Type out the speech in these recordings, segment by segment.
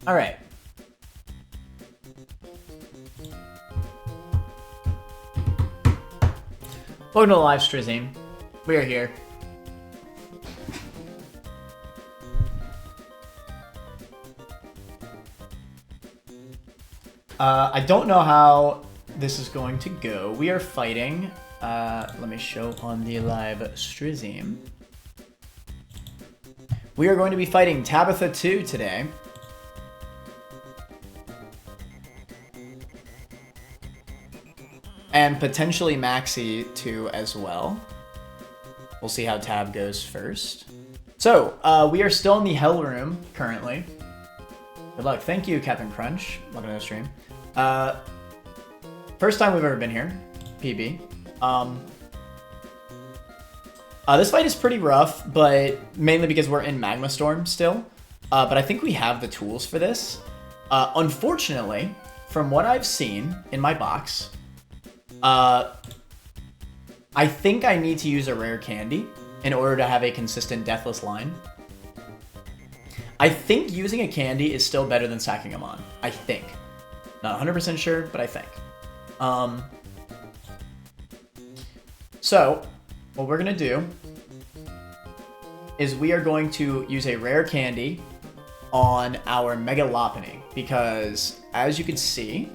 Alright. Welcome to the live stream. We are here. I don't know how this is going to go. We are fighting. Let me show on the live stream. We are going to be fighting Tabitha 2 today. And potentially Maxie 2 as well. We'll see how Tab goes first. So, we are still in the Hell Room currently. Good luck. Thank you, Captain Crunch. Welcome to the stream. First time we've ever been here. PB. This fight is pretty rough, but mainly because we're in Magma Storm still. But I think we have the tools for this. Unfortunately, from what I've seen in my box, I think I need to use a rare candy in order to have a consistent deathless line. I think using a candy is still better than sacking them on. I think. Not 100% sure, but I think. So, what we're going to do is we are going to use a rare candy on our Mega Lopunny, because as you can see,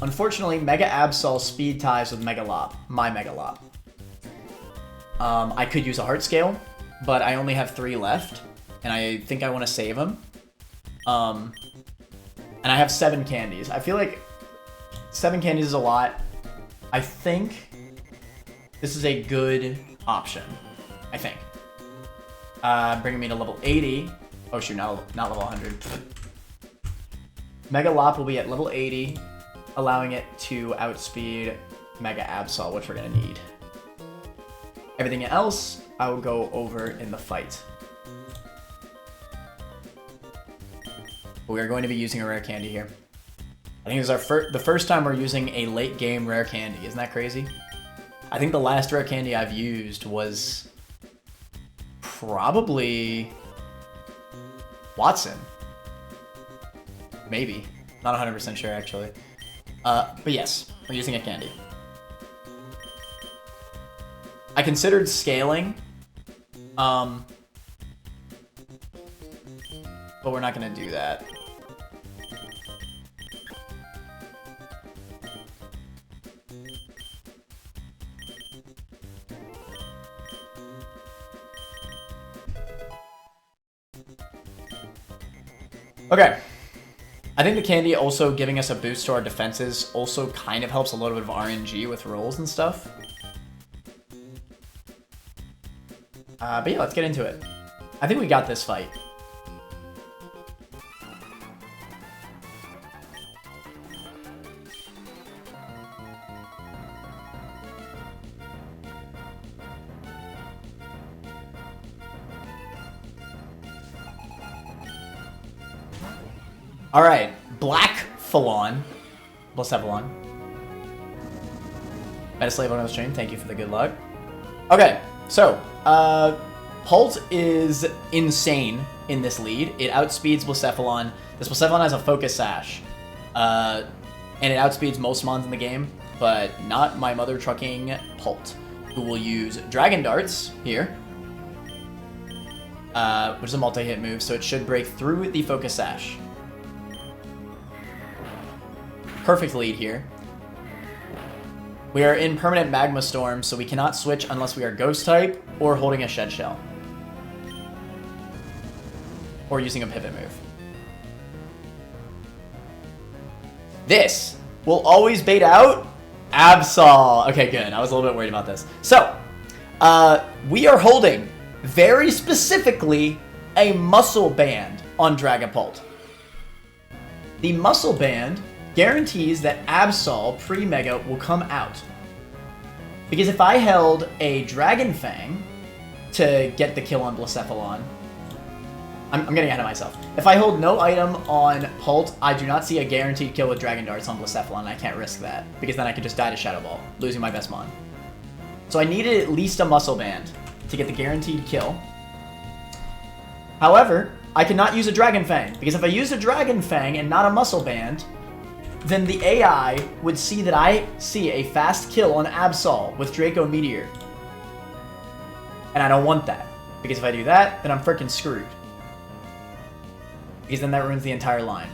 unfortunately, Mega Absol speed ties with Mega Lop, my Mega Lop. I could use a Heart Scale, but I only have 3 left, and I think I want to save them. And I have 7 candies. I feel like 7 candies is a lot. I think this is a good option. I think. Bringing me to level 80. Oh shoot, not level 100. Mega Lop will be at level 80, allowing it to outspeed Mega Absol, which we're going to need. Everything else, I will go over in the fight. But we are going to be using a rare candy here. I think this is the first time we're using a late game rare candy. Isn't that crazy? I think the last rare candy I've used was probably Watson. Maybe. Not 100% sure, actually. But yes, we're using a candy. I considered scaling, but we're not going to do that. Okay. I think the candy also giving us a boost to our defenses also kind of helps a little bit of RNG with rolls and stuff. But yeah, let's get into it. I think we got this fight. Alright, Black Falon. Blacephalon. Metaslave on the stream, thank you for the good luck. Okay, so, Pult is insane in this lead. It outspeeds Blacephalon. This Blacephalon has a Focus Sash. And it outspeeds most mons in the game, but not my mother trucking Pult, who will use Dragon Darts here. Which is a multi-hit move, so it should break through the Focus Sash. Perfect lead here. We are in permanent Magma Storm, so we cannot switch unless we are Ghost type or holding a Shed Shell. Or using a pivot move. This will always bait out Absol. Okay, good. I was a little bit worried about this. So, we are holding, very specifically, a Muscle Band on Dragapult. The Muscle Band guarantees that Absol pre-Mega will come out. Because if I held a Dragon Fang to get the kill on Blacephalon, I'm getting ahead of myself. If I hold no item on Pult, I do not see a guaranteed kill with Dragon Darts on Blacephalon, and I can't risk that. Because then I could just die to Shadow Ball, losing my best mon. So I needed at least a Muscle Band to get the guaranteed kill. However, I cannot use a Dragon Fang, because if I use a Dragon Fang and not a Muscle Band, then the AI would see that I see a fast kill on Absol with Draco Meteor. And I don't want that, because if I do that, then I'm freaking screwed. Because then that ruins the entire line.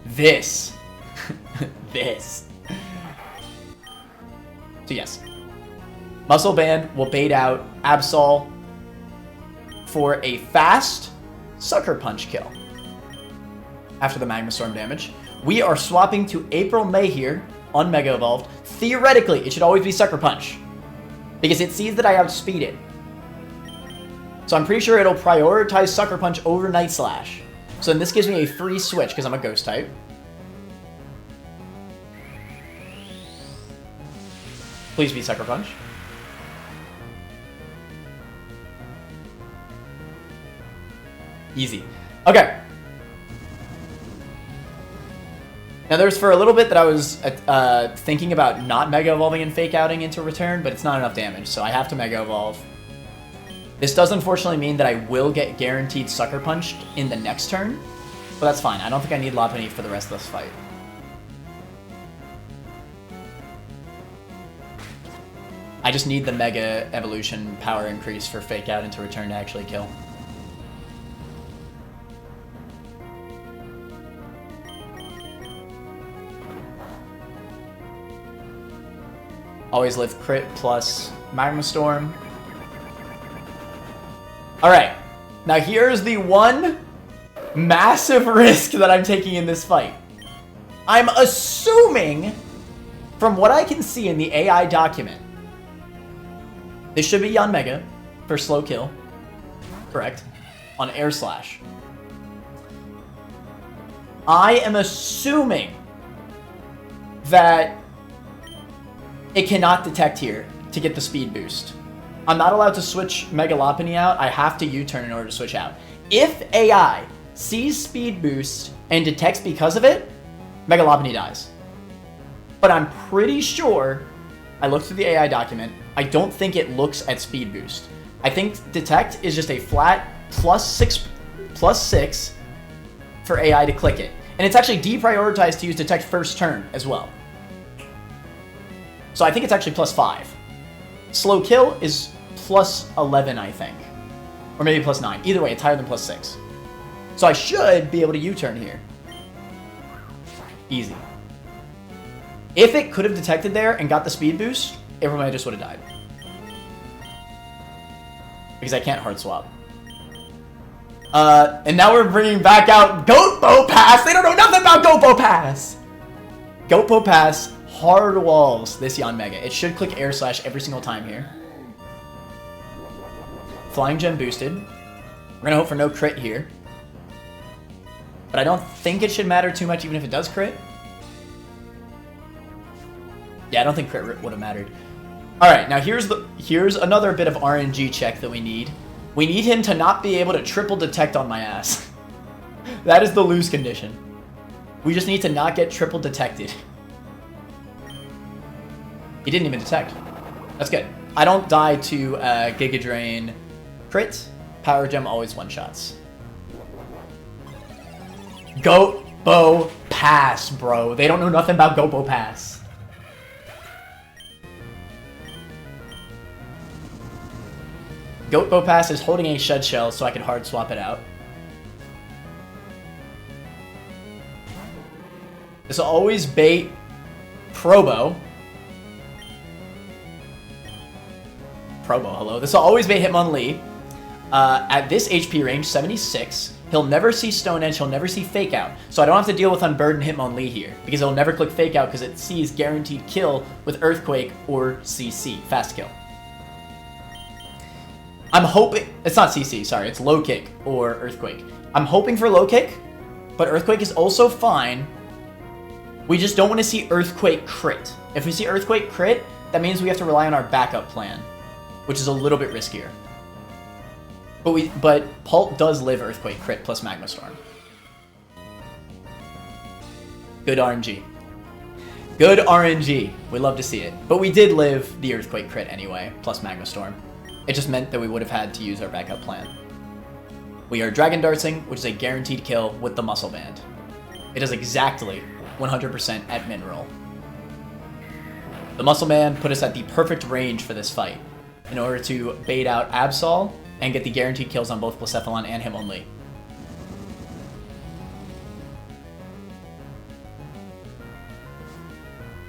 This. This. So yes. Muscle Band will bait out Absol for a fast Sucker Punch kill. After the Magma Storm damage. We are swapping to April May here on Mega Evolved. Theoretically, it should always be Sucker Punch, because it sees that I outspeed it. So I'm pretty sure it'll prioritize Sucker Punch over Night Slash. So then this gives me a free switch, because I'm a Ghost type. Please be Sucker Punch. Easy. Okay. Now there's for a little bit that I was thinking about not Mega Evolving and Fake Outing into Return, but it's not enough damage, so I have to Mega Evolve. This does unfortunately mean that I will get guaranteed Sucker Punched in the next turn, but that's fine. I don't think I need Lopunny for the rest of this fight. I just need the Mega Evolution power increase for Fake Out into Return to actually kill. Always live crit plus Magma Storm. Alright, now here's the one massive risk that I'm taking in this fight. I'm assuming, from what I can see in the AI document, this should be Yanmega for slow kill. Correct. On Air Slash. I am assuming that it cannot detect here to get the speed boost. I'm not allowed to switch Mega Lopunny out. I have to U-turn in order to switch out. If AI sees speed boost and detects because of it, Mega Lopunny dies. But I'm pretty sure, I looked through the AI document, I don't think it looks at speed boost. I think detect is just a flat +6 for AI to click it. And it's actually deprioritized to use detect first turn as well. So I think it's actually +5. Slow kill is +11, I think. Or maybe +9. Either way, it's higher than +6. So I should be able to U-turn here. Easy. If it could have detected there and got the speed boost, everybody just would have died. Because I can't hard swap. And now we're bringing back out Goatbo Pass! They don't know nothing about Goatbo Pass! Goatbo Pass hard walls this Yanmega. It should click Air Slash every single time here. Flying Gem boosted. We're gonna hope for no crit here. But I don't think it should matter too much even if it does crit. Yeah, I don't think crit would have mattered. Alright, now here's another bit of RNG check that we need. We need him to not be able to triple detect on my ass. That is the lose condition. We just need to not get triple detected. He didn't even detect. That's good. I don't die to Giga Drain crit. Power Gem always one-shots. Goatbo Pass, bro. They don't know nothing about Goatbo Pass. Goatbo Pass is holding a Shed Shell so I can hard swap it out. This will always bait Probo. Hello. This will always bait Hitmonlee. At this HP range, 76, he'll never see Stone Edge, he'll never see Fake Out. So I don't have to deal with Unburden Hitmonlee here, because it'll never click Fake Out because it sees guaranteed kill with Earthquake or CC, fast kill. I'm hoping, it's not CC, sorry, it's Low Kick or Earthquake. I'm hoping for Low Kick, but Earthquake is also fine. We just don't want to see Earthquake crit. If we see Earthquake crit, that means we have to rely on our backup plan, which is a little bit riskier. But Pult does live Earthquake crit plus Magma Storm. Good RNG. Good RNG. We love to see it. But we did live the Earthquake crit anyway, plus Magma Storm. It just meant that we would have had to use our backup plan. We are Dragon Dartsing, which is a guaranteed kill with the Muscle Band. It does exactly 100% at min roll. The Muscle Band put us at the perfect range for this fight in order to bait out Absol and get the guaranteed kills on both Blacephalon and him only.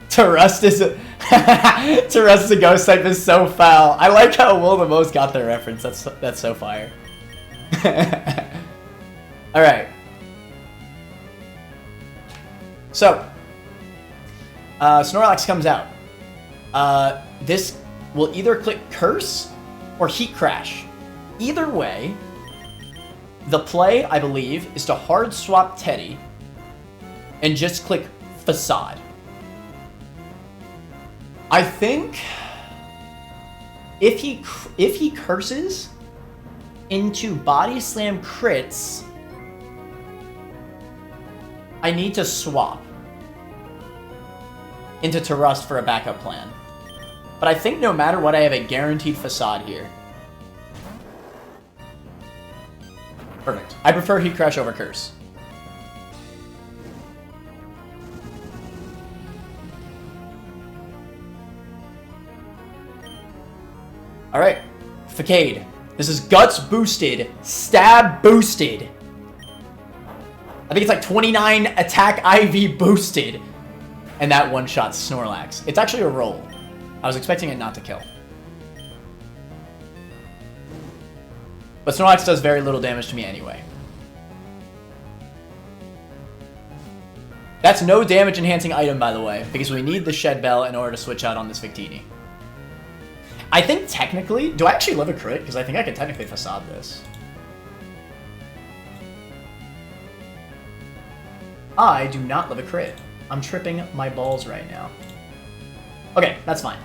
To rust is a ghost type is so foul. I like how Will the Most got their reference. That's so fire. All right. So, Snorlax comes out. This will either click Curse or Heat Crash. Either way, the play, I believe, is to hard swap Teddy and just click Facade. I think if he curses into Body Slam crits, I need to swap into Terrust for a backup plan. But I think no matter what, I have a guaranteed Facade here. Perfect. I prefer Heat Crash over Curse. Alright. Facade. This is Guts boosted. Stab boosted. I think it's like 29 attack IV boosted. And that one-shots Snorlax. It's actually a roll. I was expecting it not to kill. But Snorlax does very little damage to me anyway. That's no damage enhancing item, by the way, because we need the Shed Bell in order to switch out on this Victini. I think technically... Do I actually live a crit? Because I think I can technically Facade this. I do not live a crit. I'm tripping my balls right now. Okay, that's fine.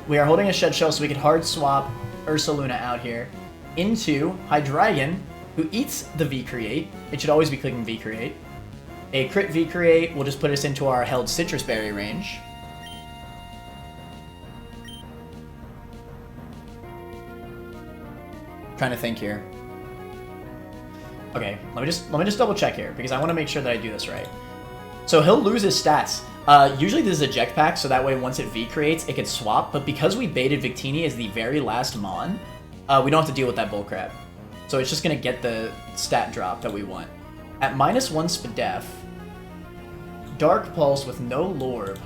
We are holding a Shed Shell, so we could hard swap Ursaluna out here into Hydreigon, who eats the V-Create. It should always be clicking V-Create. A crit V-Create will just put us into our held Citrus Berry range. Trying to think here. Okay, let me just double check here because I want to make sure that I do this right. So he'll lose his stats. Usually this is a eject pack, so that way once it V creates, it can swap. But because we baited Victini as the very last Mon, we don't have to deal with that bullcrap. So it's just gonna get the stat drop that we want. At -1 Spadef, Dark Pulse with no Lorb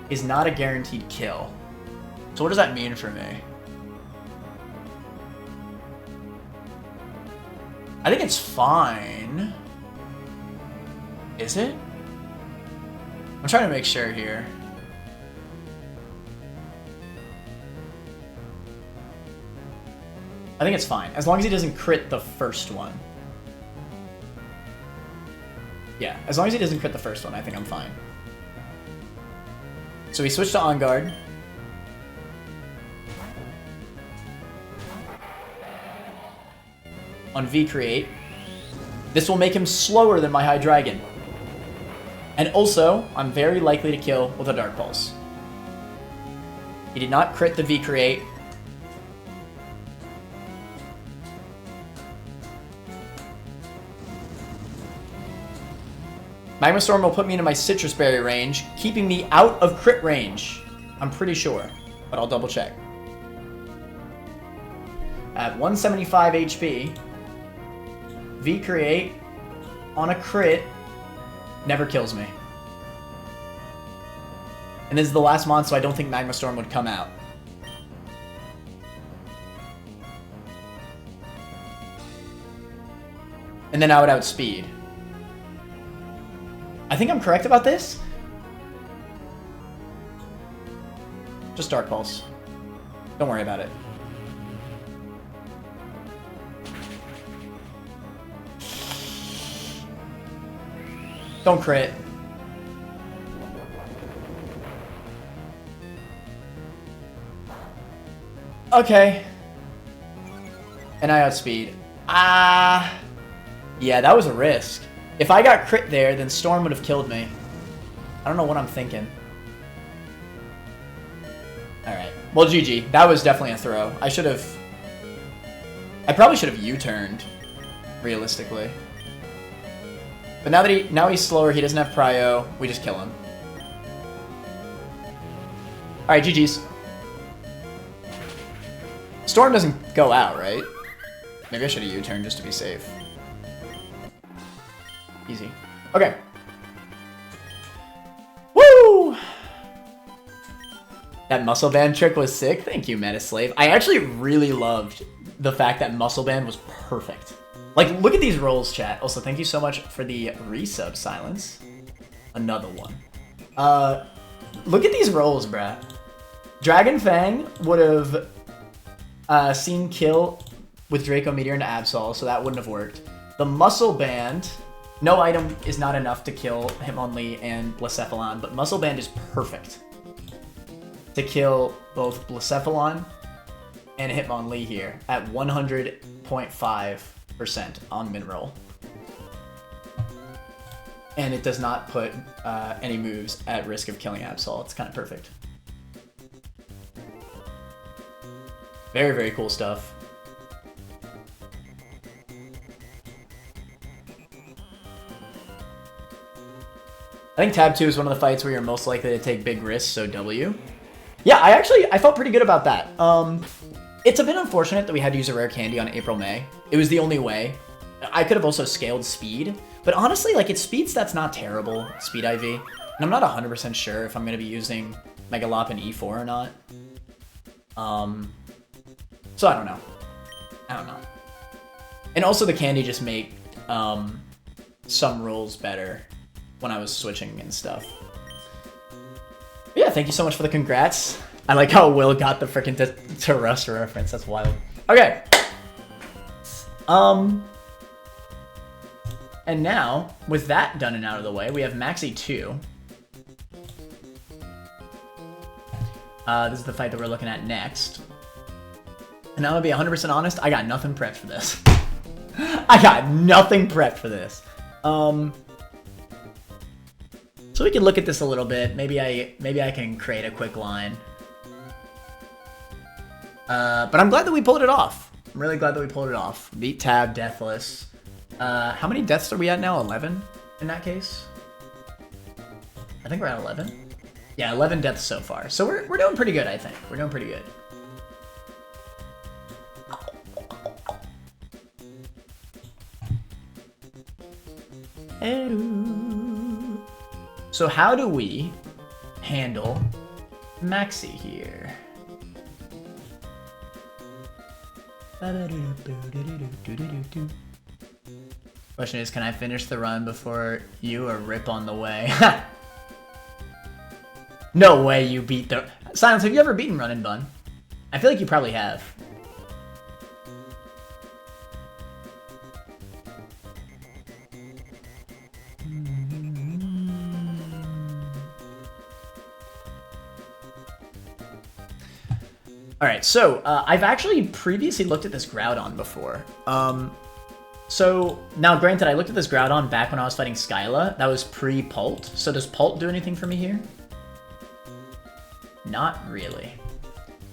is not a guaranteed kill. So what does that mean for me? I think it's fine. Is it? I'm trying to make sure here. I think it's fine, as long as he doesn't crit the first one. Yeah, as long as he doesn't crit the first one, I think I'm fine. So we switch to On Guard. On V-Create. This will make him slower than my Hydreigon. And also, I'm very likely to kill with a Dark Pulse. He did not crit the V-Create. Magma Storm will put me into my Citrus Berry range, keeping me out of crit range. I'm pretty sure, but I'll double check. At 175 HP, V-Create on a crit never kills me. And this is the last mon, so I don't think Magma Storm would come out. And then I would outspeed. I think I'm correct about this. Just Dark Pulse. Don't worry about it. Don't crit. Okay. And I outspeed. Yeah, that was a risk. If I got crit there, then Storm would have killed me. I don't know what I'm thinking. Alright. Well, GG. That was definitely a throw. I should have... I probably should have U-turned, realistically. But now he's slower, he doesn't have prio, we just kill him. Alright, GG's. Storm doesn't go out, right? Maybe I should have U-turned just to be safe. Easy. Okay. Woo! That muscle band trick was sick. Thank you, Metaslave. I actually really loved the fact that muscle band was perfect. Like, look at these rolls, chat. Also, thank you so much for the resub, Silence. Another one. Look at these rolls, bruh. Dragon Fang would have seen kill with Draco Meteor into Absol, so that wouldn't have worked. The muscle band, no item is not enough to kill Hitmonlee and Blacephalon, but muscle band is perfect to kill both Blacephalon and Hitmonlee here at 100.5% on min roll. And it does not put any moves at risk of killing Absol. It's kind of perfect. Very, very cool stuff. I think Tab 2 is one of the fights where you're most likely to take big risks, so W. Yeah, I felt pretty good about that. It's a bit unfortunate that we had to use a rare candy on April May. It was the only way. I could have also scaled speed, but honestly, like, it's speed that's not terrible, speed IV. And I'm not 100% sure if I'm going to be using Megalop and E4 or not. So I don't know. And also the candy just made some rolls better when I was switching and stuff. But yeah, thank you so much for the congrats. I like how Will got the freaking to Rust reference. That's wild. Okay. And now, with that done and out of the way, we have Maxie 2. This is the fight that we're looking at next. And I'm gonna be 100% honest, I got nothing prepped for this. I got nothing prepped for this. So we can look at this a little bit. Maybe I can create a quick line. But I'm glad that we pulled it off. I'm really glad that we pulled it off. Beat Tab, Deathless. How many deaths are we at now? 11 in that case? I think we're at 11. Yeah, 11 deaths so far. So we're doing pretty good, I think. We're doing pretty good. So how do we handle Maxie here? Question is, can I finish the run before you or rip on the way? No way you beat the... Silence, have you ever beaten Run and Bun? I feel like you probably have. Alright, so I've actually previously looked at this Groudon before. So, now granted, I looked at this Groudon back when I was fighting Skyla. That was pre-Pult. So does Pult do anything for me here? Not really.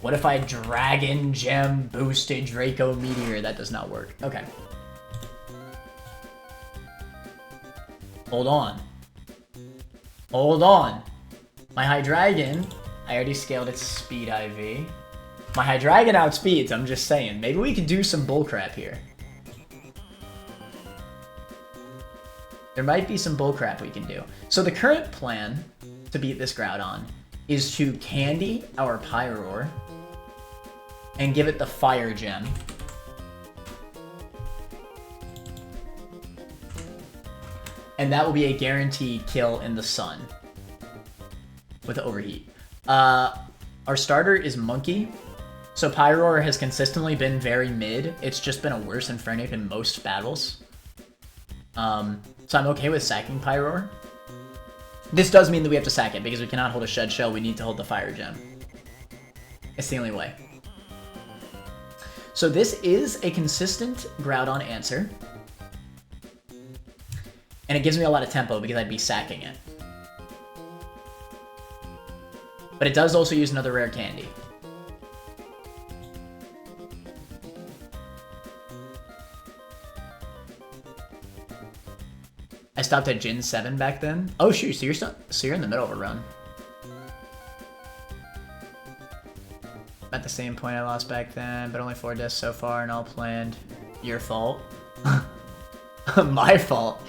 What if I Dragon Gem boosted Draco Meteor? That does not work. Okay. Hold on. Hold on. My Hydreigon, I already scaled its speed IV. My Hydreigon outspeeds, I'm just saying. Maybe we could do some bullcrap here. There might be some bullcrap we can do. So the current plan to beat this Groudon is to candy our Pyroar and give it the Fire Gem. And that will be a guaranteed kill in the sun with Overheat. Our starter is Monkey. So Pyroar has consistently been very mid. It's just been a worse Infernape in most battles. So I'm okay with sacking Pyroar. This does mean that we have to sack it because we cannot hold a Shed Shell. We need to hold the Fire Gem. It's the only way. So this is a consistent Groudon answer. And it gives me a lot of tempo because I'd be sacking it. But it does also use another rare candy. I stopped at Gen 7 back then. Oh shoot, so you're in the middle of a run. I'm at the same point I lost back then, but only 4 deaths so far and all planned. Your fault. My fault.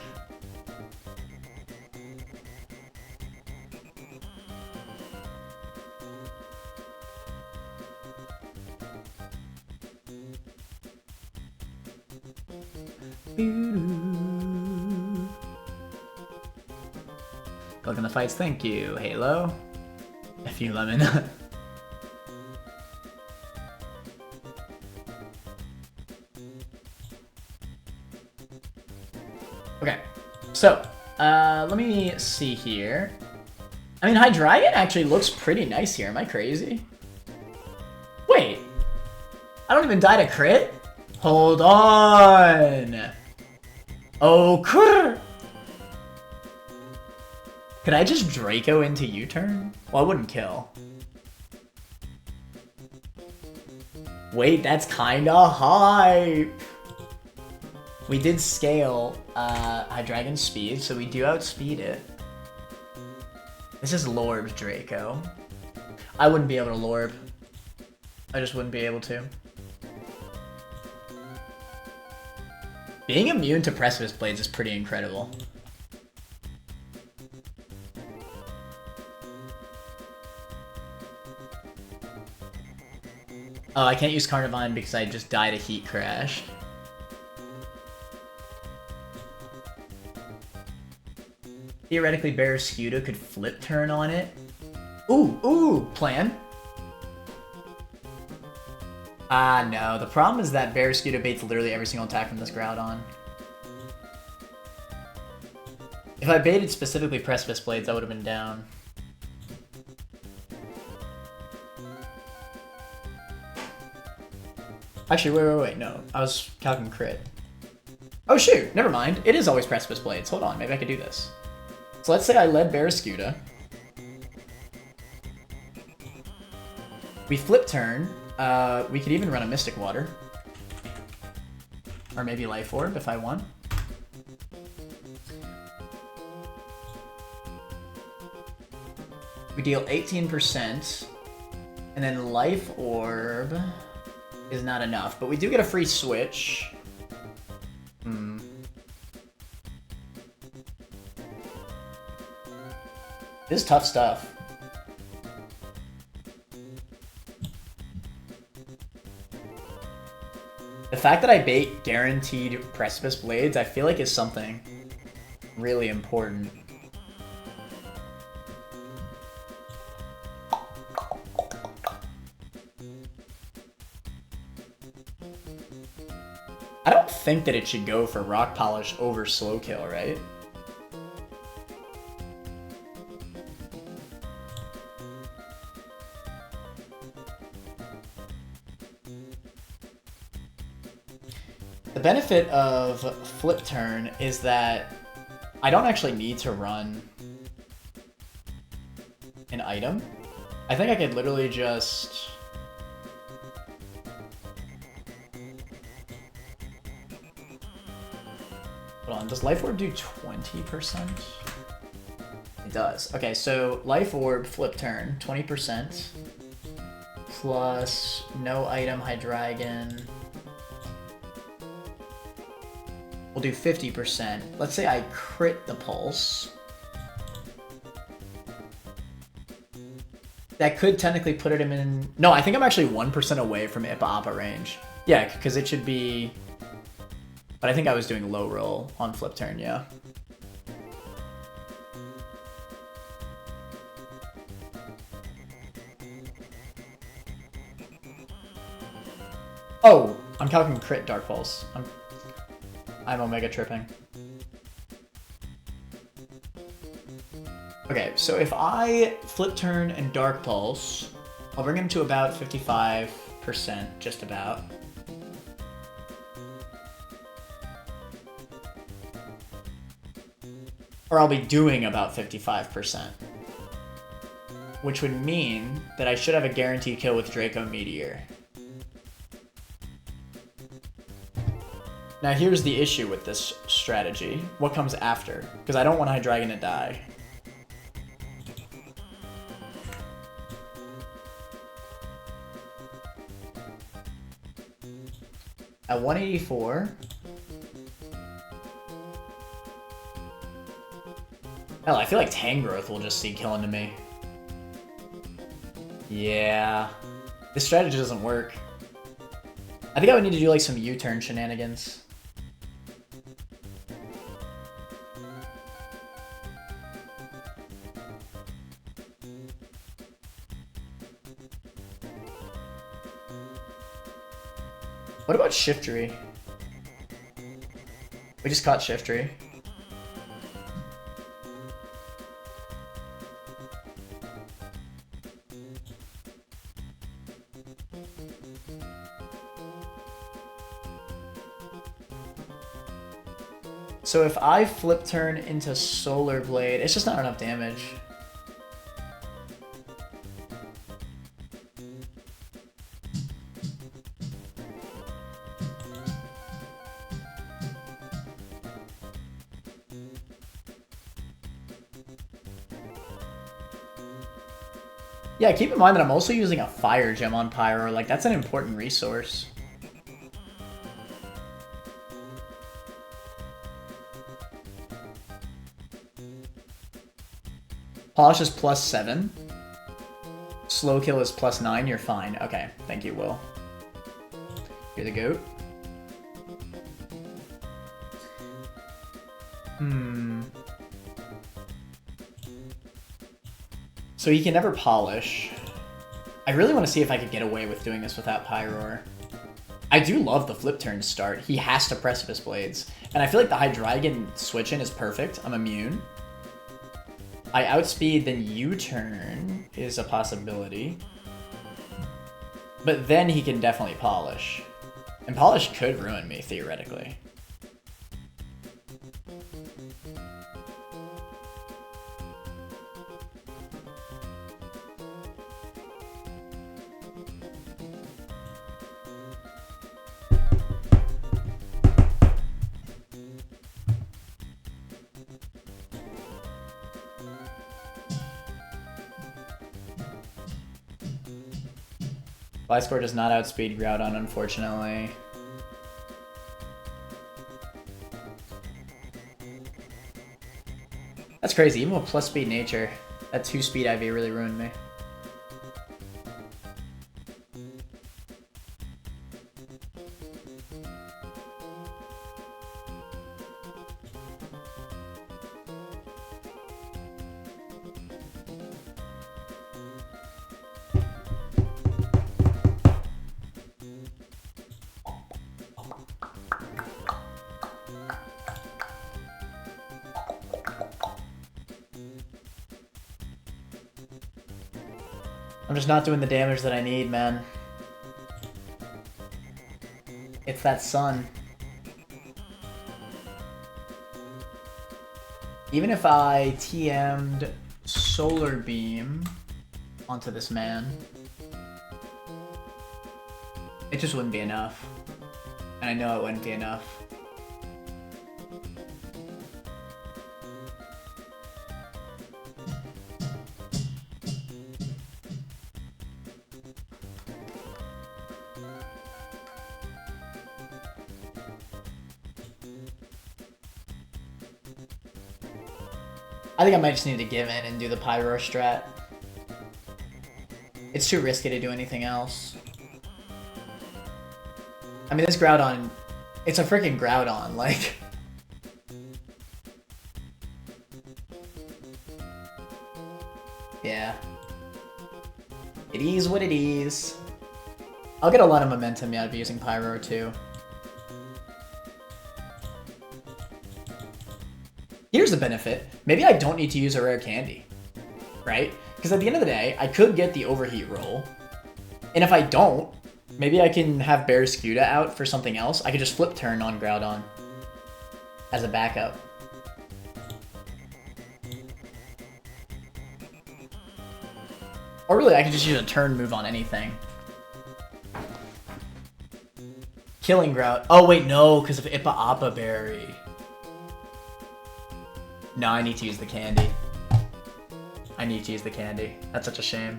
Look in the fights, thank you, Halo. F you, Lemon. Okay, so, let me see here. I mean, Hydreigon actually looks pretty nice here. Am I crazy? Wait. I don't even die to crit? Hold on. Oh, crrr. Could I just Draco into U-turn? Well, I wouldn't kill. Wait, that's kinda hype. We did scale Hydreigon's speed, so we do outspeed it. This is Lorb Draco. I wouldn't be able to Lorb. I just wouldn't be able to. Being immune to Precipice Blades is pretty incredible. Oh, I can't use Carnivine because I just died a Heat Crash. Theoretically, Barrascuda could flip turn on it. Ooh, plan. Ah, no. The problem is that Barrascuda baits literally every single attack from this Groudon. If I baited specifically Precipice Blades, I would have been down. Actually, wait, no. I was calculating crit. Oh shoot, never mind. It is always Precipice Blades. Hold on, maybe I could do this. So let's say I led Barrascuda. We flip turn. We could even run a Mystic Water. Or maybe Life Orb if I want. We deal 18%. And then Life Orb is not enough, but we do get a free switch. This is tough stuff. The fact that I bait guaranteed Precipice Blades, I feel like is something really important. I don't think that it should go for Rock Polish over Slow Kill, right? The benefit of Flip Turn is that I don't actually need to run an item. I think I could literally just... Hold on, does Life Orb do 20%? It does. Okay, so Life Orb, Flip Turn, 20%. Plus no item Hydreigon. We'll do 50%. Let's say I crit the Pulse. That could technically put him in... No, I think I'm actually 1% away from Ipa Appa range. Yeah, because it should be... But I think I was doing low roll on Flip Turn, yeah. Oh, I'm calculating crit Dark Pulse. I'm Omega tripping. Okay, so if I Flip Turn and Dark Pulse, I'll bring him to about 55%, just about. Or I'll be doing about 55%. Which would mean that I should have a guaranteed kill with Draco Meteor. Now here's the issue with this strategy. What comes after? Because I don't want Hydreigon to die. At 184. Hell, I feel like Tangrowth will just see killing to me. Yeah. This strategy doesn't work. I think I would need to do like some U-turn shenanigans. What about Shiftry? We just caught Shiftry. So if I flip turn into Solar Blade, it's just not enough damage. Yeah, keep in mind that I'm also using a Fire Gem on Pyro. Like, that's an important resource. Polish is +7. Slow kill is +9. You're fine. Okay, thank you, Will. You're the goat. So he can never polish. I really want to see if I could get away with doing this without Pyroar. I do love the flip turn start. He has to Precipice Blades. And I feel like the Hydreigon switch-in is perfect. I'm immune. I outspeed, then U-turn is a possibility. But then he can definitely polish. And polish could ruin me, theoretically. Gliscor does not outspeed Groudon, unfortunately. That's crazy, even with plus speed nature, that 2-speed IV really ruined me. I'm just not doing the damage that I need, man. It's that sun. Even if I TM'd Solar Beam onto this man, it just wouldn't be enough. And I know it wouldn't be enough. I think I might just need to give in and do the Pyro strat. It's too risky to do anything else. I mean, this Groudon, it's a freaking Groudon, like... Yeah. It is what it is. I'll get a lot of momentum out of using Pyro, too. Here's the benefit. Maybe I don't need to use a rare candy, right? Because at the end of the day, I could get the overheat roll. And if I don't, maybe I can have Barraskewda out for something else. I could just flip turn on Groudon as a backup. Or really, I could just use a turn move on anything. Killing Grout. Oh, wait, no, because of Ipa Appa Berry. No, I need to use the candy. I need to use the candy. That's such a shame.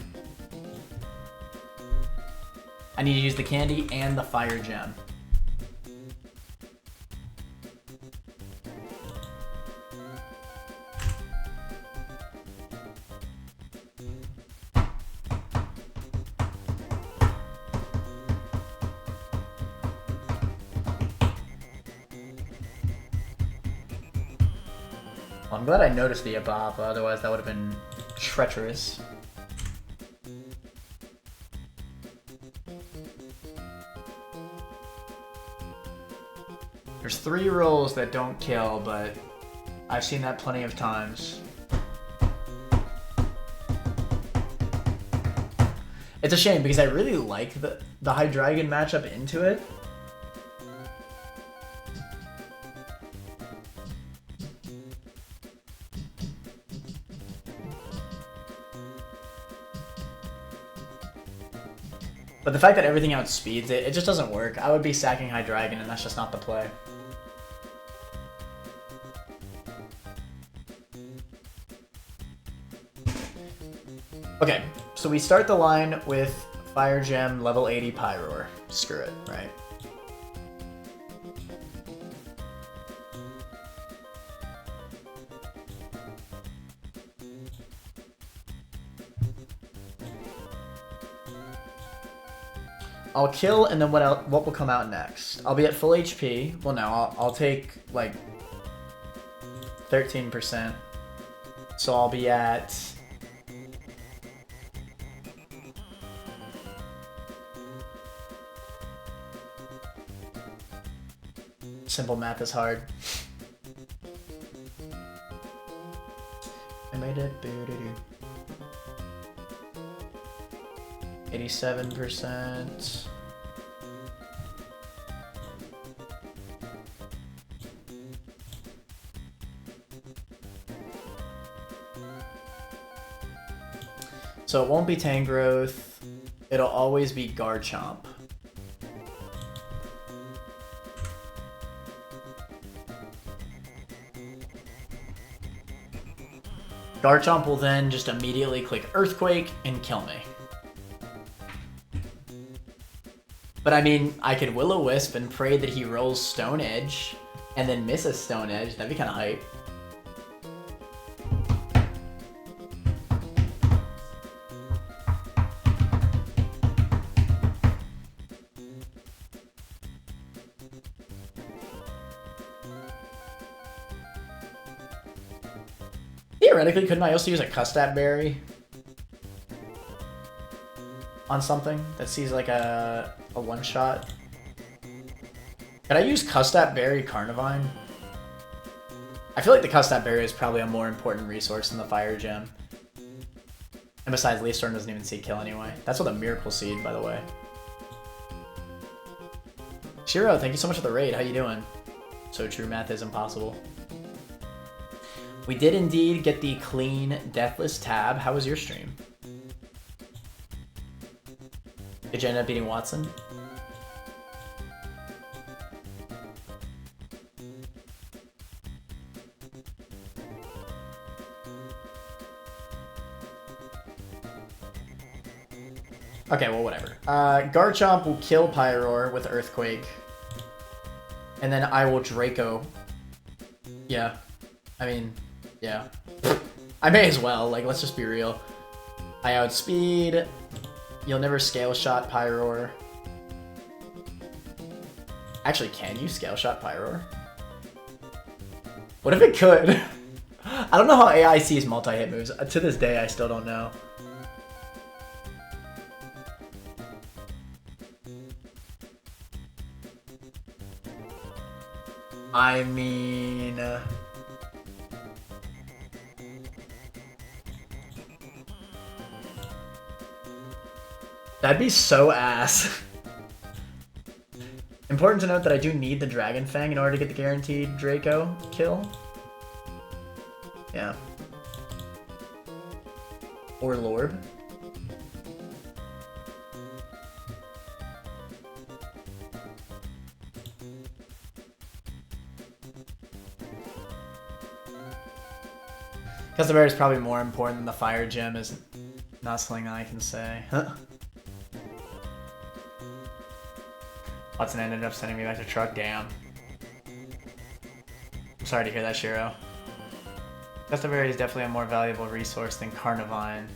I need to use the candy and the fire gem. Well, I'm glad I noticed the Ipa, otherwise that would have been treacherous. There's 3 rolls that don't kill, but I've seen that plenty of times. It's a shame because I really like the Hydreigon matchup into it. But the fact that everything outspeeds it, it just doesn't work. I would be sacking Hydreigon, and that's just not the play. Okay, so we start the line with Fire Gem, level 80 Pyroar. Screw it, right? I'll kill, and then what will come out next? I'll be at full HP. Well, no, I'll take, like, 13%. So I'll be at... Simple math is hard. I made it. 87%. So it won't be Tangrowth. It'll always be Garchomp. Garchomp will then just immediately click Earthquake and kill me. But I mean, I could Will-O-Wisp and pray that he rolls Stone Edge and then misses Stone Edge. That'd be kind of hype. Theoretically, couldn't I also use a Custap Berry on something that sees like a one-shot? Could I use Custap Berry Carnivine? I feel like the Custap Berry is probably a more important resource than the Fire Gem. And besides, Leaf Storm doesn't even see kill anyway. That's with a Miracle Seed, by the way. Shiro, thank you so much for the raid. How you doing? So true, math is impossible. We did indeed get the clean Deathless tab. How was your stream? Did you end up beating Watson? Okay, well, whatever. Garchomp will kill Pyroar with Earthquake. And then I will Draco. Yeah. I mean, yeah. I may as well. Like, let's just be real. I outspeed. You'll never Scale Shot Pyroar. Actually, can you Scale Shot Pyroar? What if it could? I don't know how AI sees multi-hit moves. To this day, I still don't know. I mean... that'd be so ass. Important to note that I do need the Dragon Fang in order to get the guaranteed Draco kill. Yeah. Or Lorb. Customer is probably more important than the fire gem, is not something I can say. Huh? Watson ended up sending me back to truck, damn. I'm sorry to hear that, Shiro. Customer is definitely a more valuable resource than Carnivine.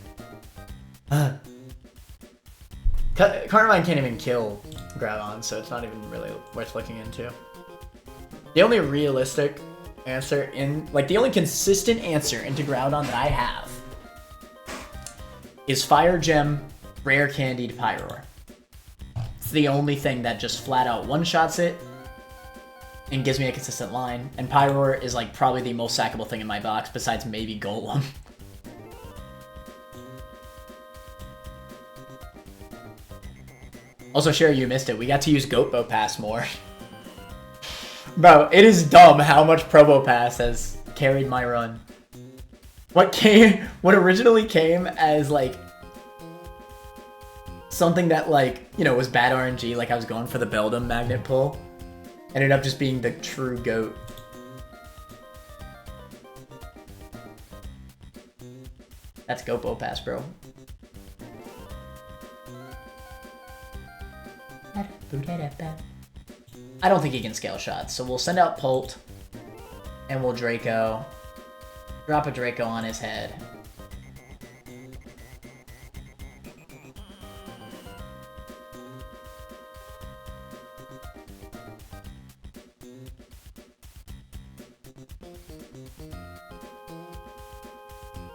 Carnivine can't even kill Groudon, so it's not even really worth looking into. The only realistic answer the only consistent answer into Groudon that I have is Fire Gem, Rare Candied Pyroar. It's the only thing that just flat out one-shots it and gives me a consistent line. And Pyroar is like probably the most sackable thing in my box besides maybe Golem. Also, sure, you missed it. We got to use Goatbo Pass more. Bro, it is dumb how much Probo Pass has carried my run. What originally came as, like, something that, like, you know, was bad RNG, like I was going for the Beldum magnet pull, ended up just being the true GOAT. That's Goatbo Pass, bro. I don't think he can scale shots, so we'll send out Pult, and we'll Draco. Drop a Draco on his head.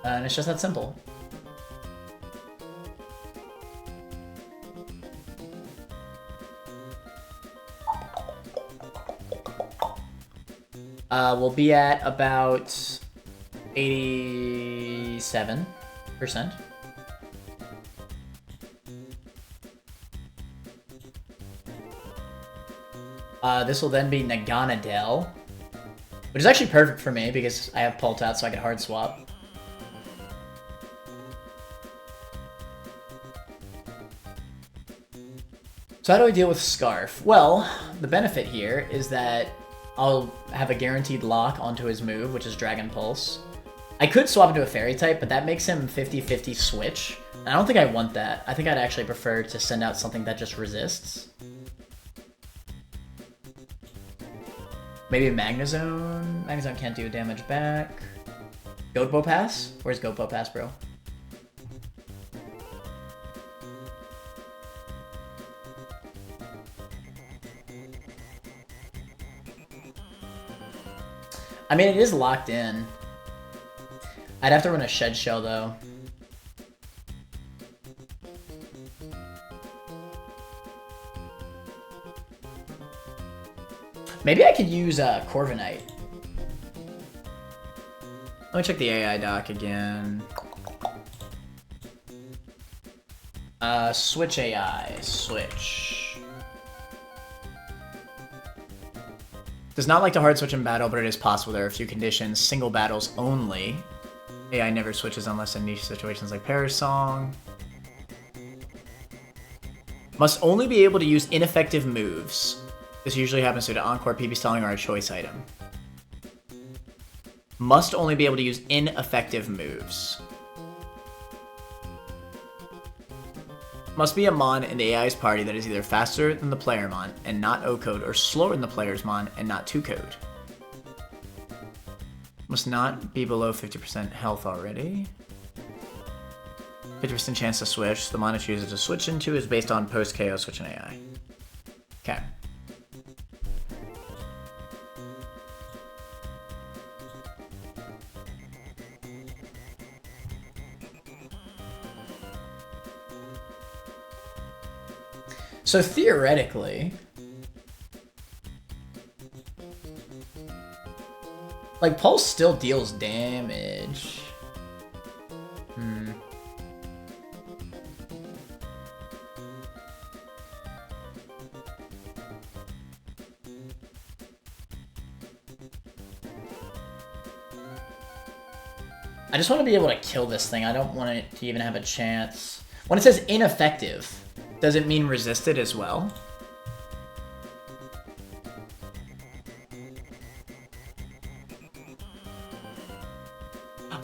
And it's just that simple. We'll be at about 87%. This will then be Naganadel, which is actually perfect for me because I have Pult out so I can hard swap. So how do I deal with Scarf? Well, the benefit here is that I'll have a guaranteed lock onto his move, which is Dragon Pulse. I could swap into a Fairy type, but that makes him 50-50 switch. And I don't think I want that. I think I'd actually prefer to send out something that just resists. Maybe Magnezone? Magnezone can't do damage back. Goatbo Pass? Where's Goatbo Pass, bro? I mean, it is locked in. I'd have to run a Shed Shell, though. Maybe I could use Corviknight. Let me check the AI doc again. Switch AI. Switch. Does not like to hard switch in battle, but it is possible. There are a few conditions. Single battles only. AI never switches unless in niche situations like Perish Song. Must only be able to use ineffective moves. This usually happens due to Encore, PP Stalling, or a choice item. Must only be able to use ineffective moves. Must be a Mon in the AI's party that is either faster than the player Mon and not O-code, or slower than the player's Mon and not 2-code. Must not be below 50% health already. 50% chance to switch. The Mon it chooses to switch into is based on post-KO switch in AI. Okay. So theoretically, like, Pulse still deals damage. I just want to be able to kill this thing. I don't want it to even have a chance. When it says ineffective, does it mean resisted as well?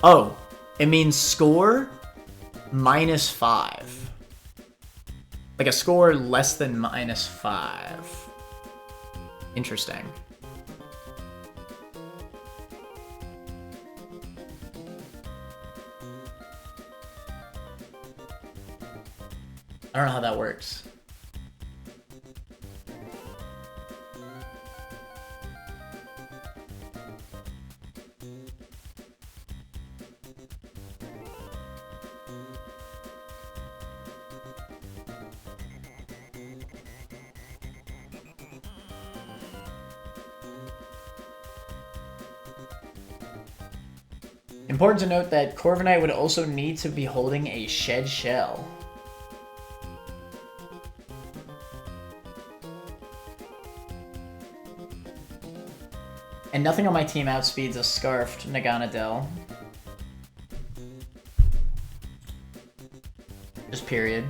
Oh, it means score -5. Like a score less than -5. Interesting. I don't know how that works. Important to note that Corviknight would also need to be holding a shed shell. And nothing on my team outspeeds a Scarfed Naganadel. Just period.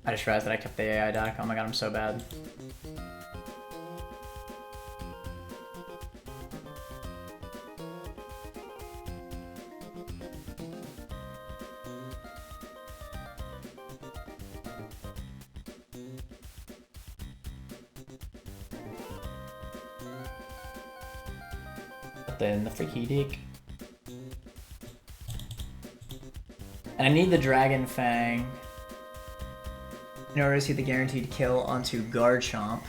I just realized that I kept the AI deck. Oh my god, I'm so bad. Then the freaky dick. And I need the Dragon Fang in order to see the guaranteed kill onto Garchomp.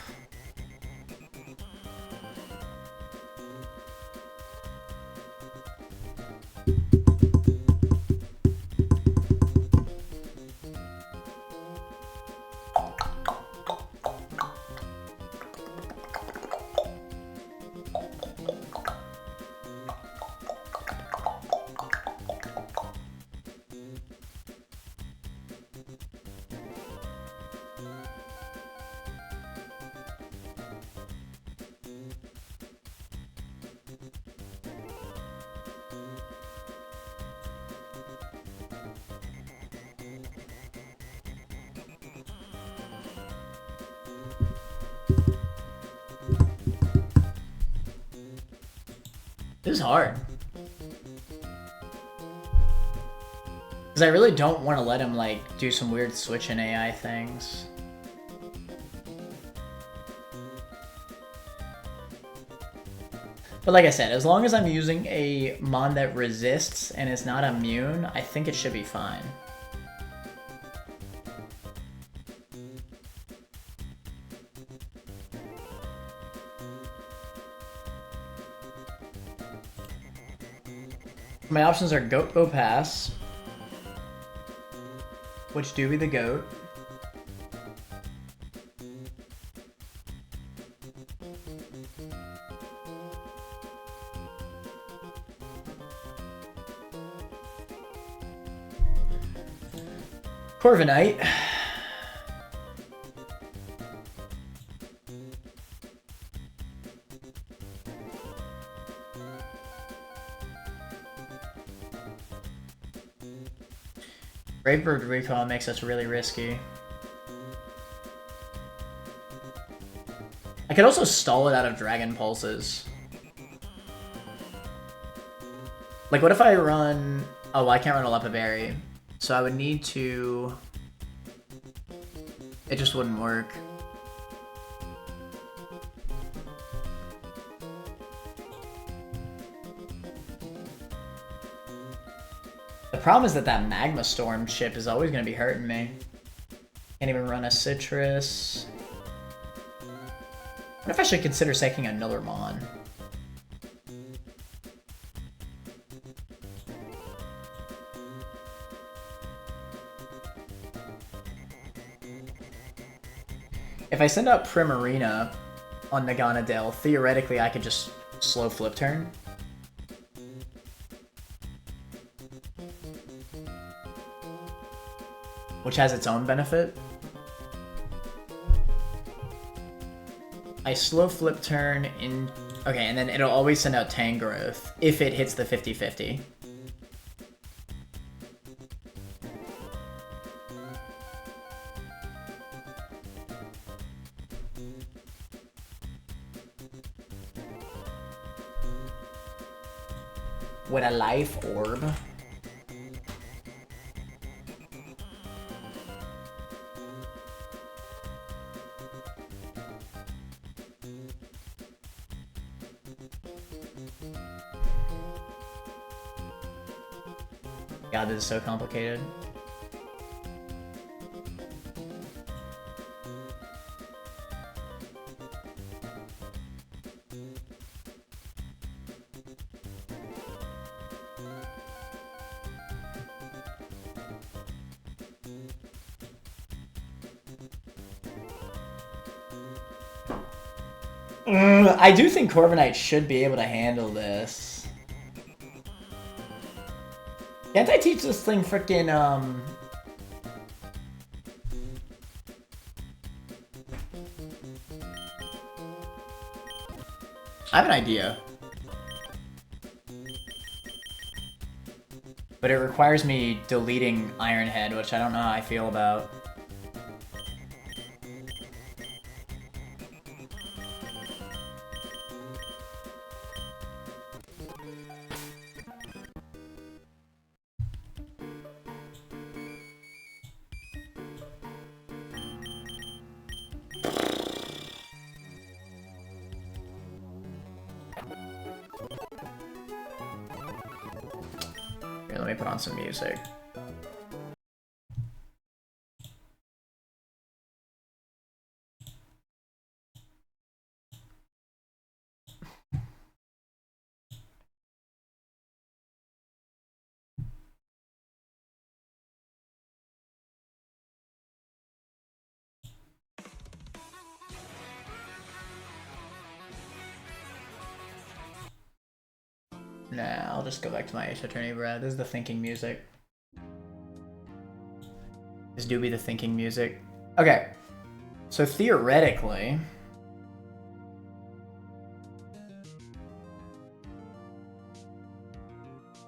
This is hard. Because I really don't want to let him, like, do some weird switch in AI things. But like I said, as long as I'm using a mon that resists and is not immune, I think it should be fine. My options are Goat Go Pass, which do be the goat. Corviknight. Bravebird Recall makes us really risky. I could also stall it out of Dragon Pulses. Like, what if I run... Oh, well, I can't run a Lepa Berry. So I would need to... It just wouldn't work. The problem is that Magma Storm chip is always going to be hurting me. Can't even run a Citrus. What if I should consider sacking another Mon? If I send out Primarina on Naganadel, theoretically I could just slow flip turn. Which has its own benefit. I slow flip turn in... Okay, and then it'll always send out Tang Growth if it hits the 50-50. With a life orb. God, this is so complicated. I do think Corviknight should be able to handle this. Can't I teach this thing frickin' I have an idea. But it requires me deleting Iron Head, which I don't know how I feel about. Here, let me put on some music. Nah, I'll just go back to my Ace Attorney, Brad. This is the thinking music. This do be the thinking music. Okay. So theoretically...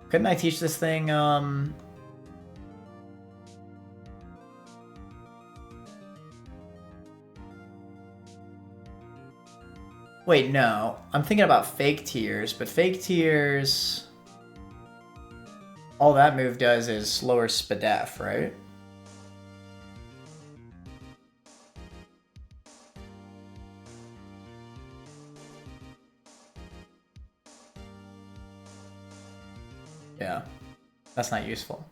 Couldn't I teach this thing, Wait, no. I'm thinking about Fake Tears, but Fake Tears... All that move does is slower Spadef, right? Yeah. That's not useful.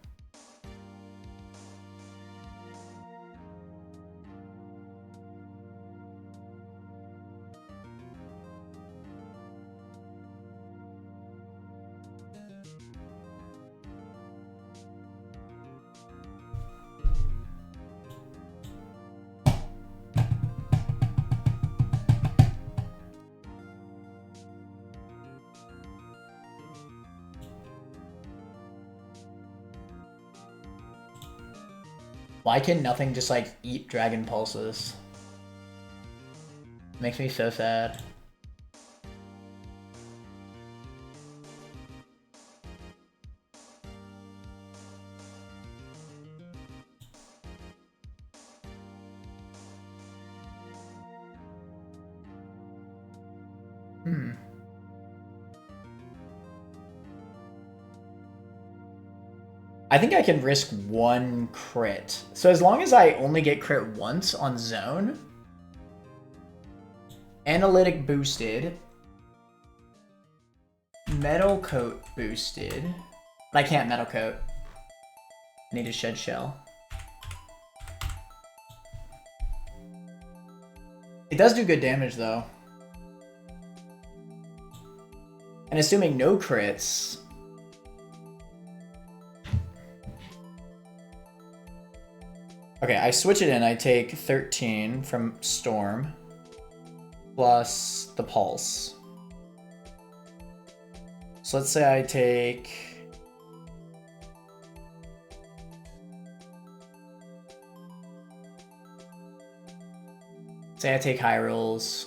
Why can nothing just, like, eat Dragon Pulses? Makes me so sad. I think I can risk one crit. So as long as I only get crit once on zone, Analytic boosted, Metal Coat boosted, but I can't Metal Coat. I need a Shed Shell. It does do good damage though. And assuming no crits, okay, I switch it in. I take 13 from Storm plus the Pulse. So let's say I take... Say I take High Rolls.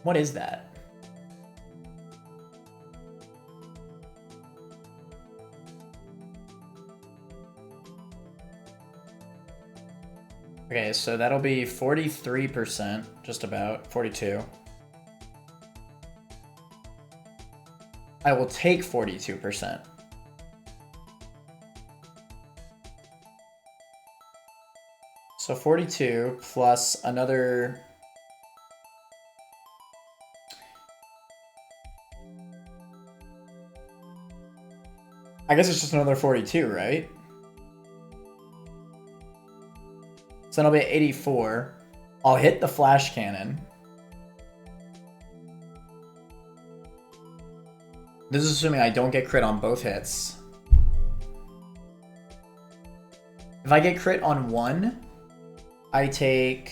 What is that? Okay, so that'll be 43%, just about, 42. I will take 42%. So 42 plus another... I guess it's just another 42, right? So then I'll be at 84. I'll hit the flash cannon. This is assuming I don't get crit on both hits. If I get crit on one, I take...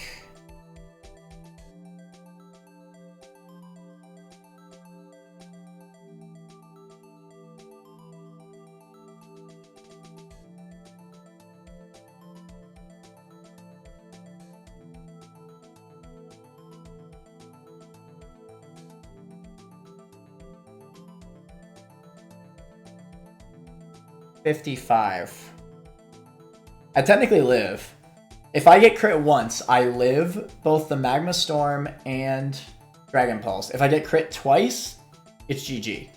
$55. I technically live. If I get crit once, I live both the Magma Storm and Dragon Pulse. If I get crit twice, it's GG.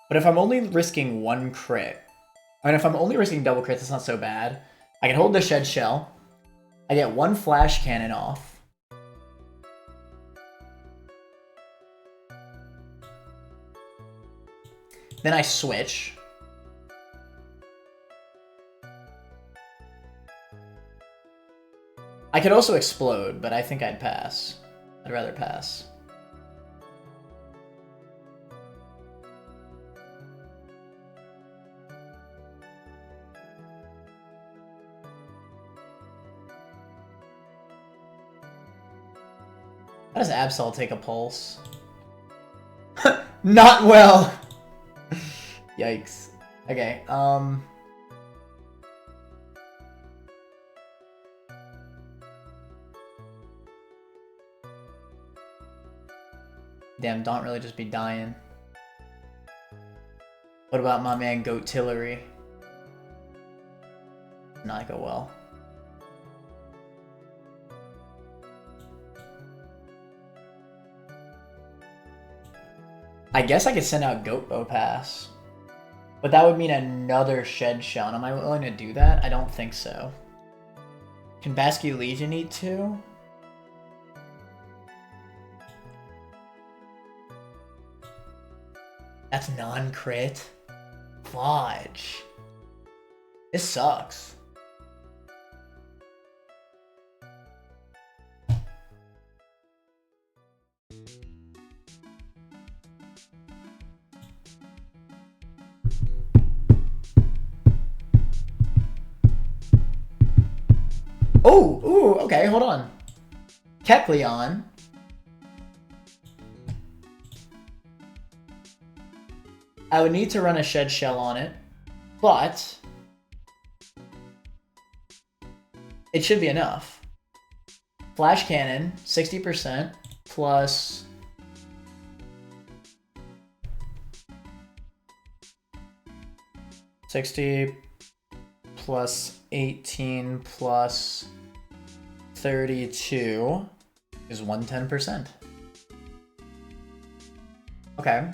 But if I'm only risking one crit, I mean, if I'm only risking double crits, it's not so bad. I can hold the Shed Shell. I get one Flash Cannon off. Then I switch. I could also explode, but I think I'd pass. I'd rather pass. How does Absol take a pulse? Not well! Yikes. Okay, damn, don't really just be dying. What about my man Goat Tillery? Not go well. I guess I could send out Goat Bow Pass. But that would mean another Shed Shell. And am I willing to do that? I don't think so. Can Basque Legion eat two? That's non-crit? Fudge. This sucks. Oh, ooh, okay, hold on. Kecleon. I would need to run a Shed Shell on it, but it should be enough. Flash Cannon, 60% plus... $60 plus 18 plus 32 is 110%. Okay.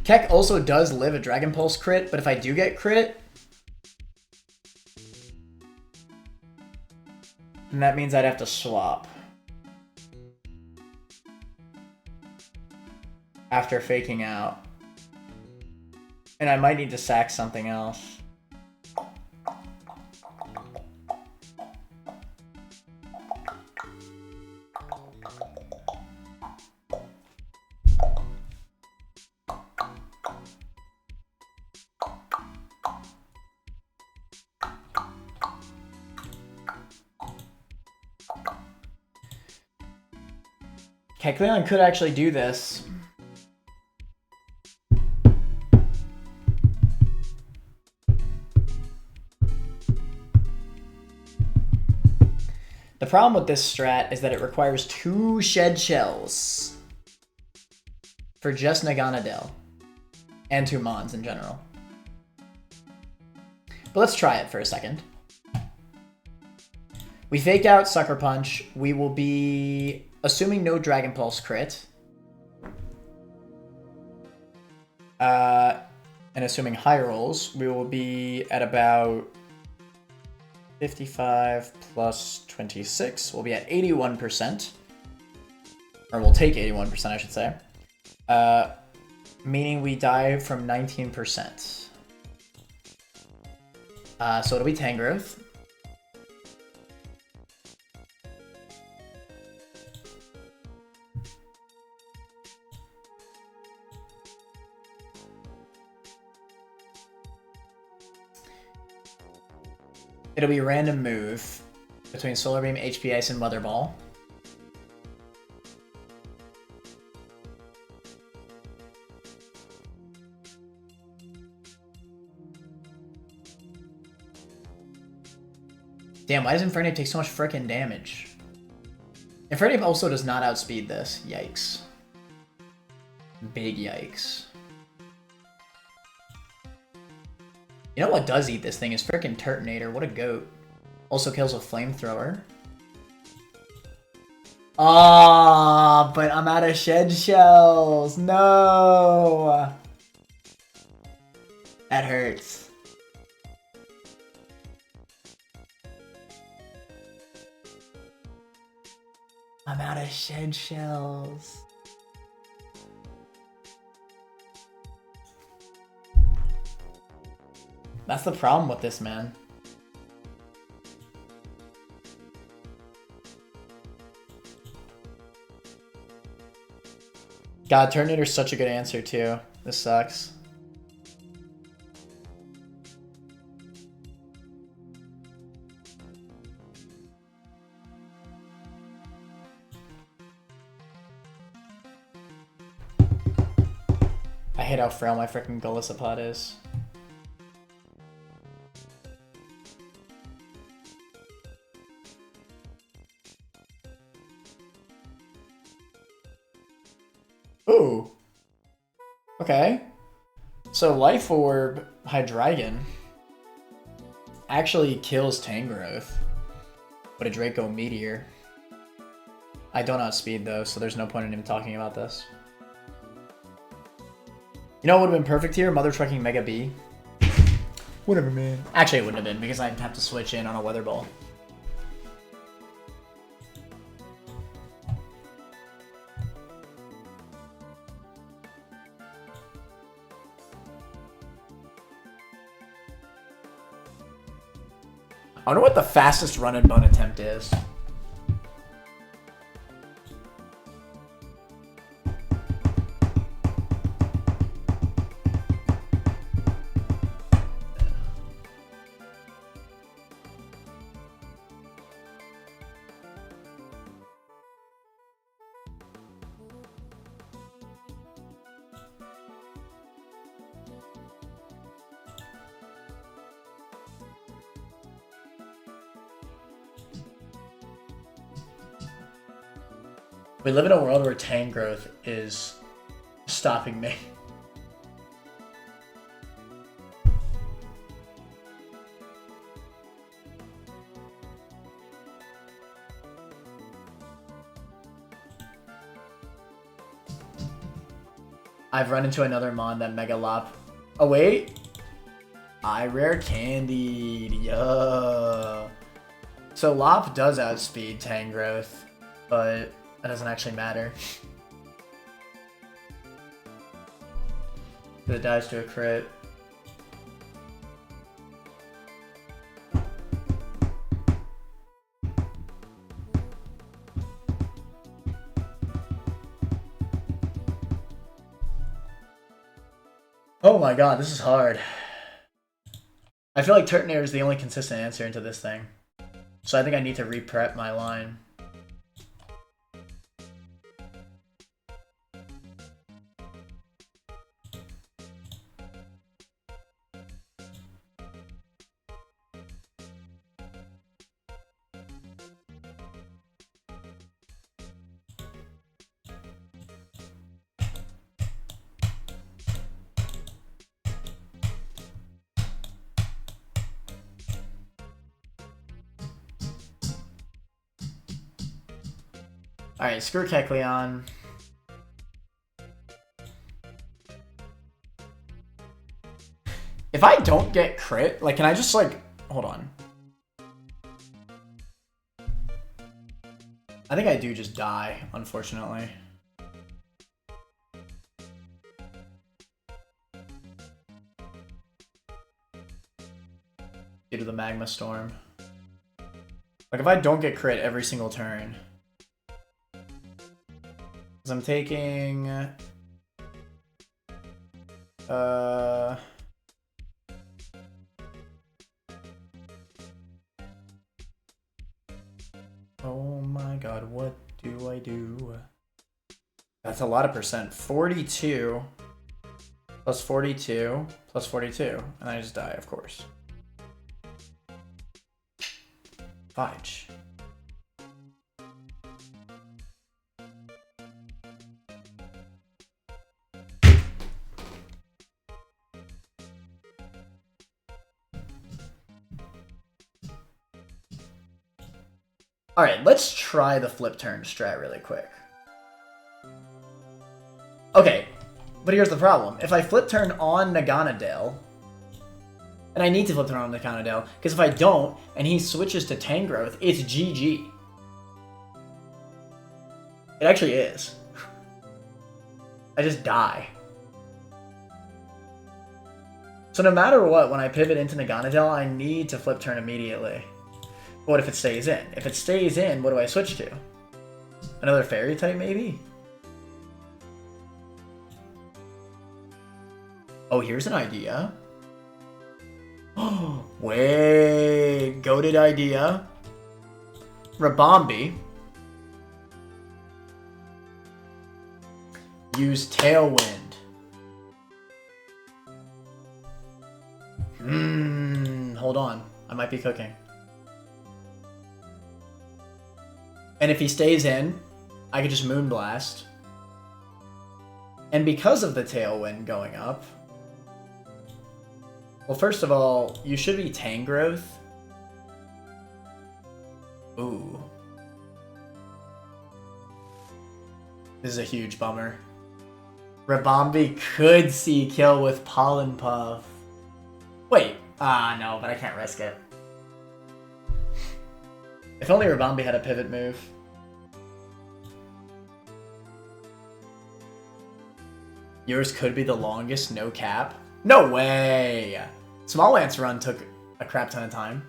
Keck also does live a Dragon Pulse crit, but if I do get crit, then that means I'd have to swap. After faking out. And I might need to sack something else. Kecleon could actually do this. The problem with this strat is that it requires 2 shed shells for just Naganadel and 2 Mons in general. But let's try it for a second. We fake out Sucker Punch. We will be assuming no Dragon Pulse crit. And assuming high rolls, we will be at about 55 plus 26. We'll be at 81%. Or we'll take 81%, I should say. Meaning we die from 19%. So it'll be Tangrowth. It'll be a random move between Solar Beam, HP Ice, and Weather Ball. Damn, why does Infernape take so much frickin' damage? Infernape also does not outspeed this. Yikes. Big yikes. You know what does eat this thing is frickin' Turtonator. What a goat. Also kills with Flamethrower. Ah, but I'm out of shed shells. No. That hurts. I'm out of shed shells. That's the problem with this, man. God, Turtonator's such a good answer, too. This sucks. I hate how frail my freaking Golisopod is. Ooh. Okay. So Life Orb Hydreigon actually kills Tangrowth, but a Draco Meteor. I don't outspeed though, so there's no point in even talking about this. You know what would have been perfect here? Mother Trucking Mega B. Whatever, man. Actually, it wouldn't have been because I'd have to switch in on a Weather Ball. I wonder what the fastest run and bone attempt is. We live in a world where Tangrowth is stopping me. I've run into another Mon that Mega Lop. Oh wait! I rare candied. Yeah. So Lop does outspeed Tangrowth, but that doesn't actually matter. It dies to a crit. Oh my god, this is hard. I feel like Turtonator is the only consistent answer into this thing. So I think I need to re-prep my line. Alright, screw Kecleon. If I don't get crit, like, can I just, like, hold on. I think I do just die, unfortunately. Due to the Magma Storm. Like, if I don't get crit every single turn. Because I'm taking... Oh my god, what do I do? That's a lot of percent. 42 plus 42 plus 42. And I just die, of course. Fudge. Alright, let's try the flip turn strat really quick. Okay, but here's the problem. If I flip turn on Naganadel, and I need to flip turn on Naganadel, because if I don't, and he switches to Tangrowth, it's GG. It actually is. I just die. So no matter what, when I pivot into Naganadel, I need to flip turn immediately. What if it stays in? If it stays in, what do I switch to? Another fairy type, maybe? Oh, here's an idea. Oh, wait. Goated idea. Rabombi. Use Tailwind. Hold on. I might be cooking. And if he stays in, I could just Moonblast. And because of the Tailwind going up... Well, first of all, you should be Tangrowth. Ooh. This is a huge bummer. Rabombi could see kill with Pollen Puff. Wait. No, but I can't risk it. If only Rabombi had a pivot move. Yours could be the longest, no cap. No way! Small Lance run took a crap ton of time.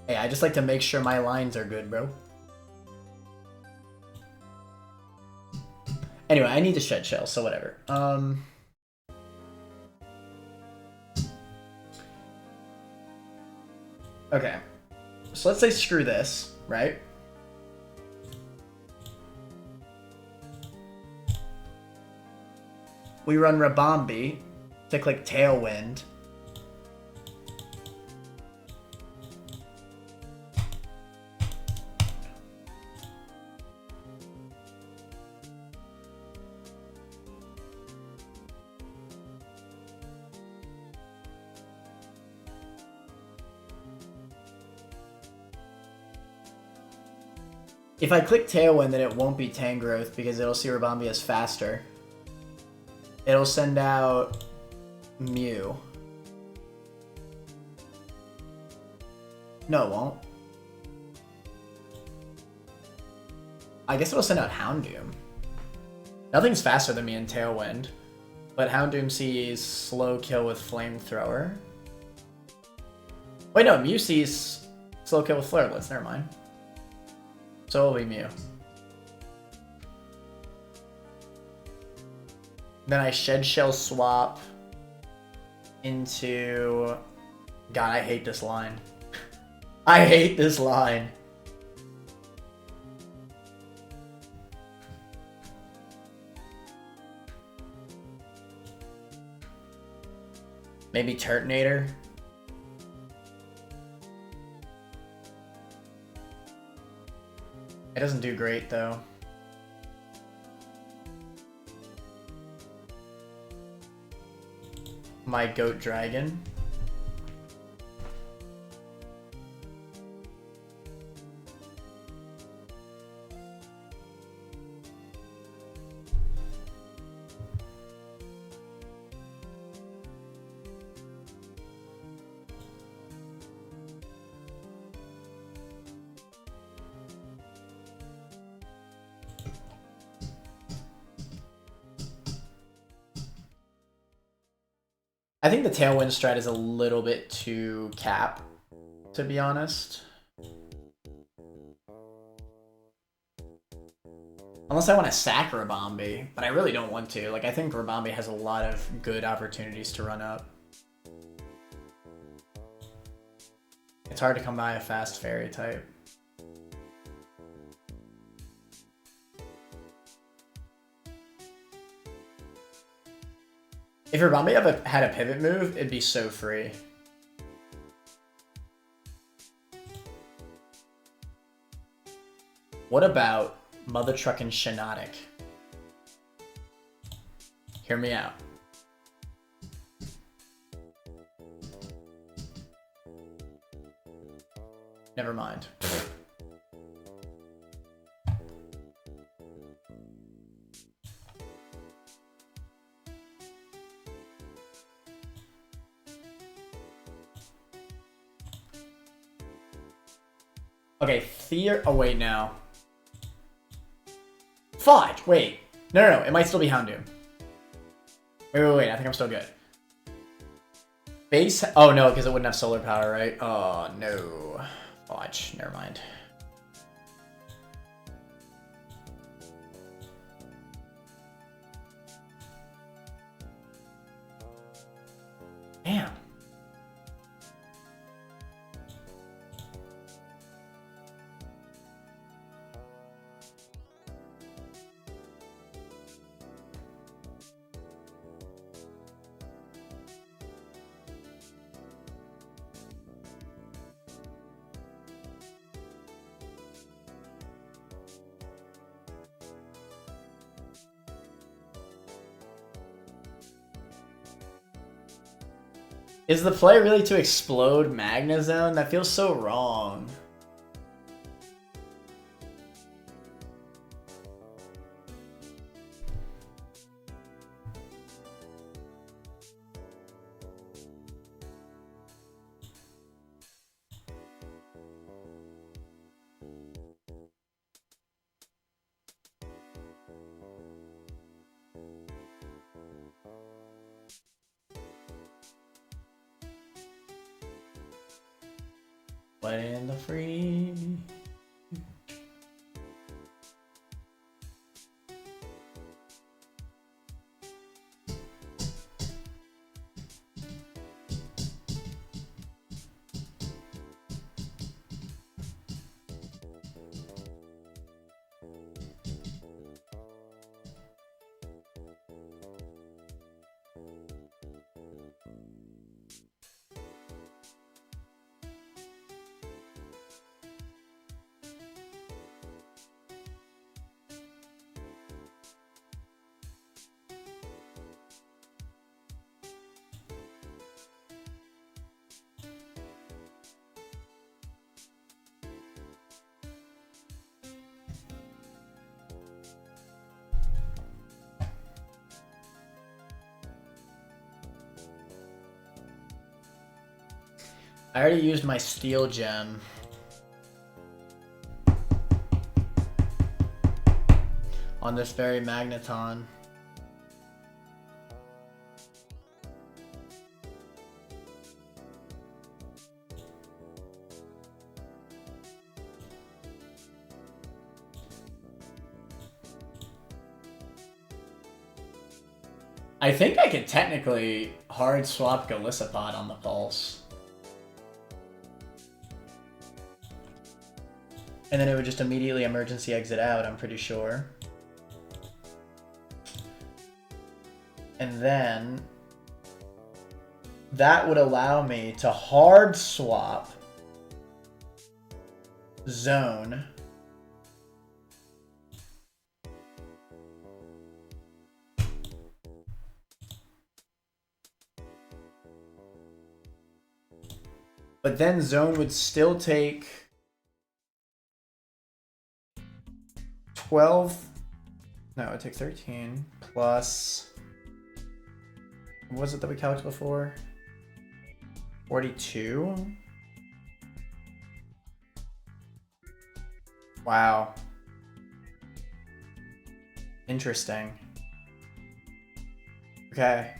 Hey, I just like to make sure my lines are good, bro. Anyway, I need to shed shell, so whatever. Okay. So let's say screw this, right? We run Rabombi to click Tailwind. If I click Tailwind, then it won't be Tangrowth because it'll see Rabombi as faster. It'll send out Mew. No, it won't. I guess it'll send out Houndoom. Nothing's faster than me in Tailwind, but Houndoom sees slow kill with Flamethrower. Wait, no, Mew sees slow kill with Flare Blitz. Never mind. So it'll be Mew. Then I Shed Shell swap into... God, I hate this line. I hate this line. Maybe Turtonator? It doesn't do great, though. My Goat Dragon. I think the Tailwind strat is a little bit too cap, to be honest. Unless I want to sack Rabambi, but I really don't want to. Like, I think Rabambi has a lot of good opportunities to run up. It's hard to come by a fast fairy type. If Rabambi had a pivot move, it'd be so free. What about Mother Truckin' Shinotic? Hear me out. Never mind. Okay, oh wait, no. Fudge, wait. No, it might still be Houndoom. Wait, I think I'm still good. Base, oh no, because it wouldn't have solar power, right? Oh no. Fudge, never mind. Damn. Is the play really to explode Magnezone? That feels so wrong. But in the free. I already used my steel gem. On this very Magneton. I think I could technically hard swap Golisopod on the pulse. And then it would just immediately emergency exit out, I'm pretty sure. And then that would allow me to hard swap Zone. But then Zone would still take 12, no, it takes 13 plus, what was it that we calculated before? 42? Wow. Interesting. Okay.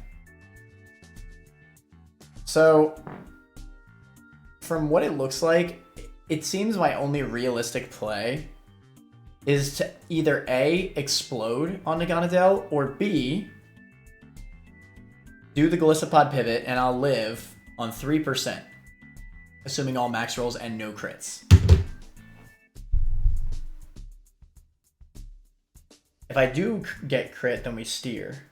So, from what it looks like, it seems my only realistic play is to either A, explode on Naganadel, or B, do the Galissapod pivot, and I'll live on 3%, assuming all max rolls and no crits. If I do get crit, then we steer.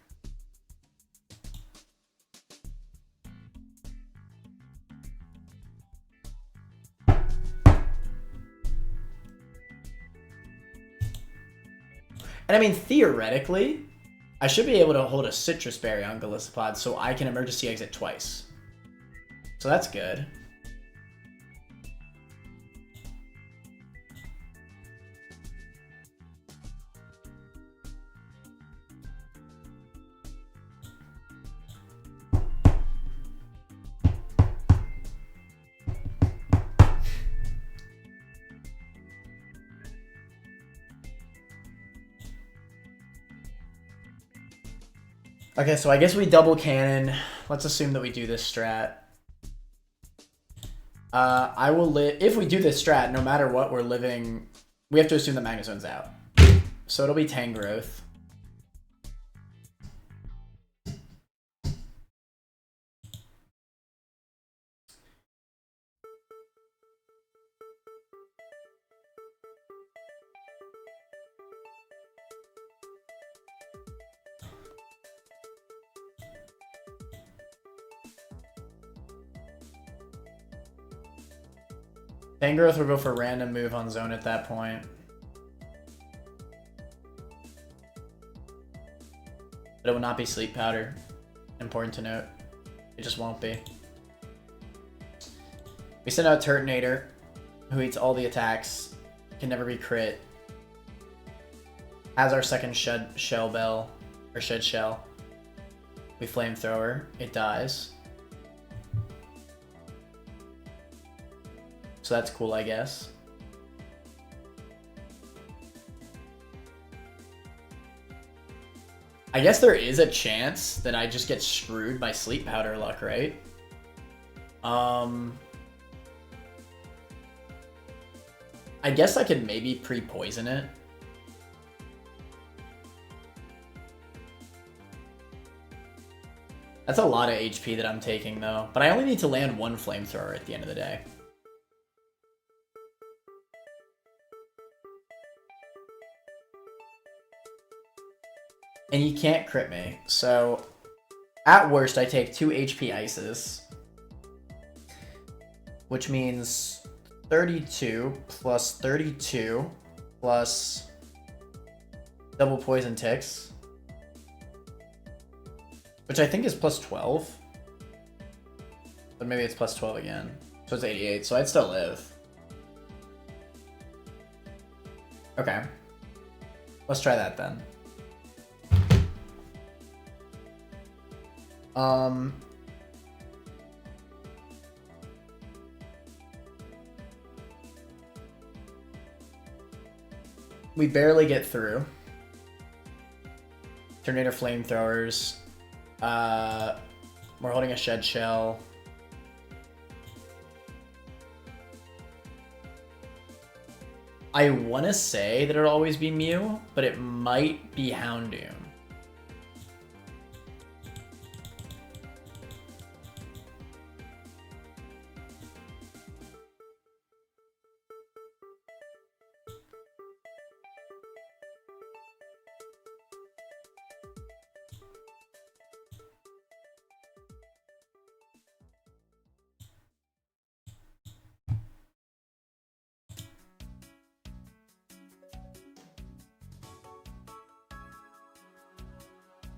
And I mean, theoretically, I should be able to hold a Citrus Berry on Galissapod so I can emergency exit twice. So that's good. Okay, so I guess we double cannon. Let's assume that we do this strat. I will live. If we do this strat, no matter what, we're living. We have to assume that Magnezone's out. So it'll be Tangrowth. Tangrowth will go for random move on zone at that point. But it will not be Sleep Powder. Important to note. It just won't be. We send out Turtonator, who eats all the attacks. Can never be crit. Has our second Shell Bell, or Shed Shell. We Flamethrower. It dies. So that's cool, I guess. I guess there is a chance that I just get screwed by Sleep Powder luck, right? I guess I could maybe pre-poison it. That's a lot of HP that I'm taking, though. But I only need to land one Flamethrower at the end of the day. And you can't crit me. So, at worst, I take 2 HP Ices. Which means 32 plus 32 plus double Poison Ticks. Which I think is plus 12. But maybe it's plus 12 again. So it's 88, so I'd still live. Okay. Let's try that then. We barely get through. Tornado Flamethrowers. We're holding a Shed Shell. I want to say that it'll always be Mew, but it might be Houndoom.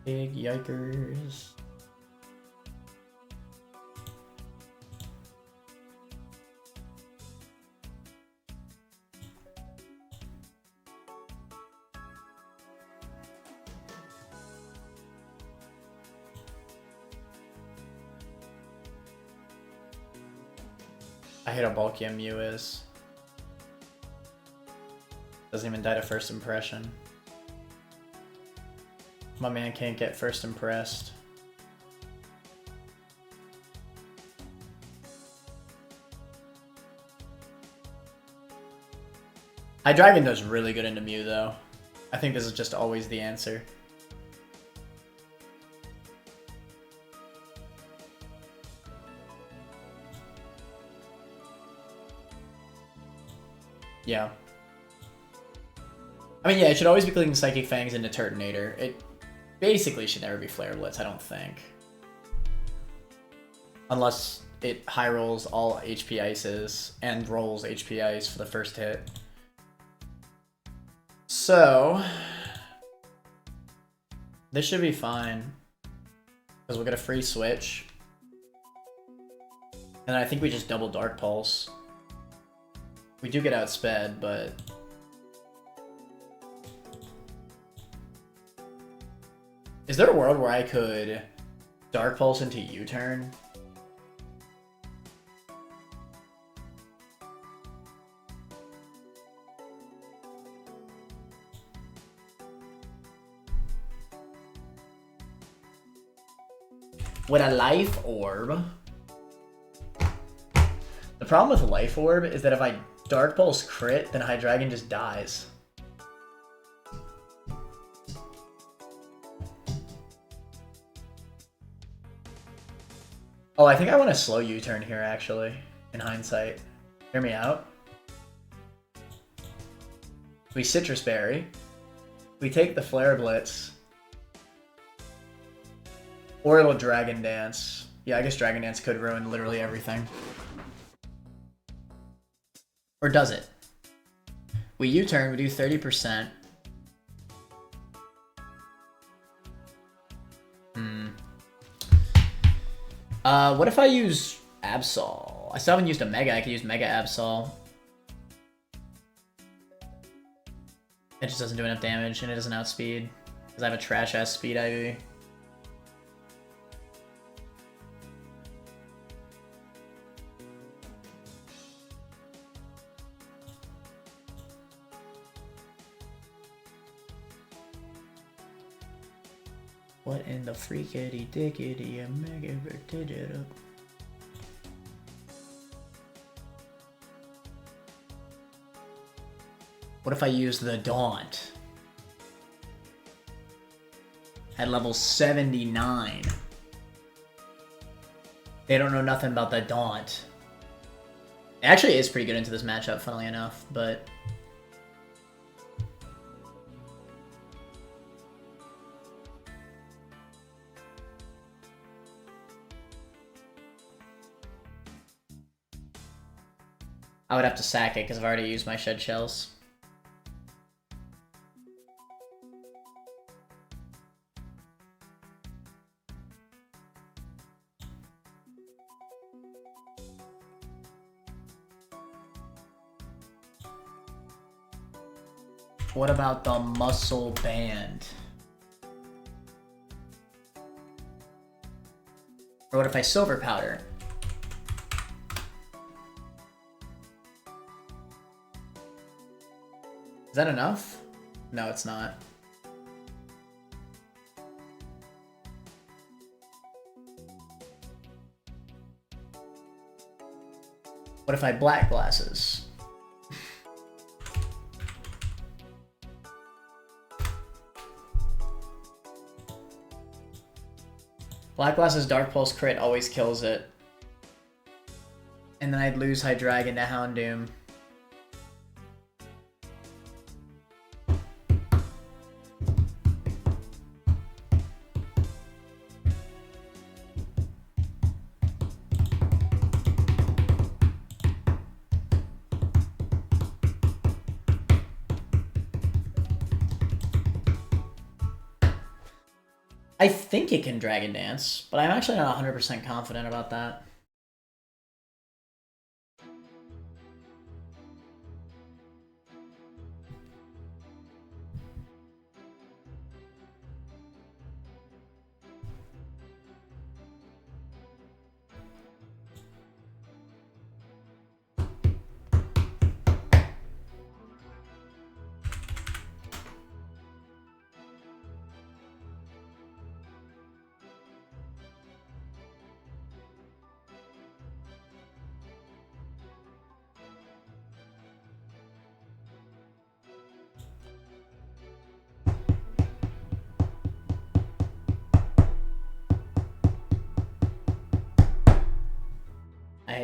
Big yikers. I hate how bulky a Mew is. Doesn't even die to first impression. My man can't get first impressed. Hydreigon does really good into Mew, though. I think this is just always the answer. Yeah. I mean, yeah, it should always be clicking Psychic Fangs into Turtonator. It basically should never be Flare Blitz, I don't think. Unless it high rolls all HP Ices and rolls HP Ice for the first hit. So, this should be fine. Because we'll get a free switch. And I think we just double Dark Pulse. We do get outsped, but... Is there a world where I could Dark Pulse into U-turn? With a Life Orb? The problem with Life Orb is that if I Dark Pulse crit, then Hydreigon just dies. Oh, I think I want to slow U-turn here, actually, in hindsight. Hear me out. We Citrus Berry. We take the Flare Blitz. Or it'll Dragon Dance. Yeah, I guess Dragon Dance could ruin literally everything. Or does it? We U-turn, we do 30%. What if I use Absol? I still haven't used a Mega. I could use Mega Absol. It just doesn't do enough damage, and it doesn't outspeed. Because I have a trash-ass speed IV. What in the freakity dickity mega vertigit up? What if I use the Daunt? At level 79. They don't know nothing about the Daunt. It actually is pretty good into this matchup, funnily enough, but... I would have to sack it because I've already used my Shed Shells. What about the Muscle Band? Or what if I Silver Powder? Is that enough? No, it's not. What if I Black Glasses? Black Glasses Dark Pulse crit always kills it. And then I'd lose Hydreigon to Houndoom. I think it can Dragon Dance, but I'm actually not 100% confident about that.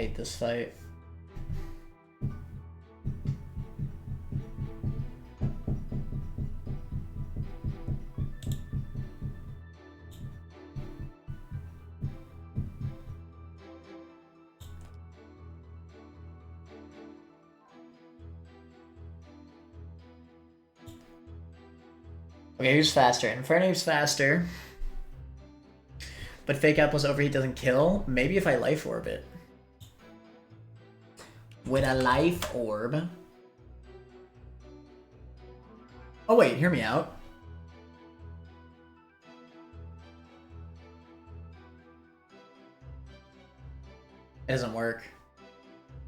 hate this fight. Okay, who's faster? Inferno's faster. But Fake Apple's Overheat doesn't kill. Maybe if I Life Orb it. With a Life Orb. Oh wait, hear me out. It doesn't work.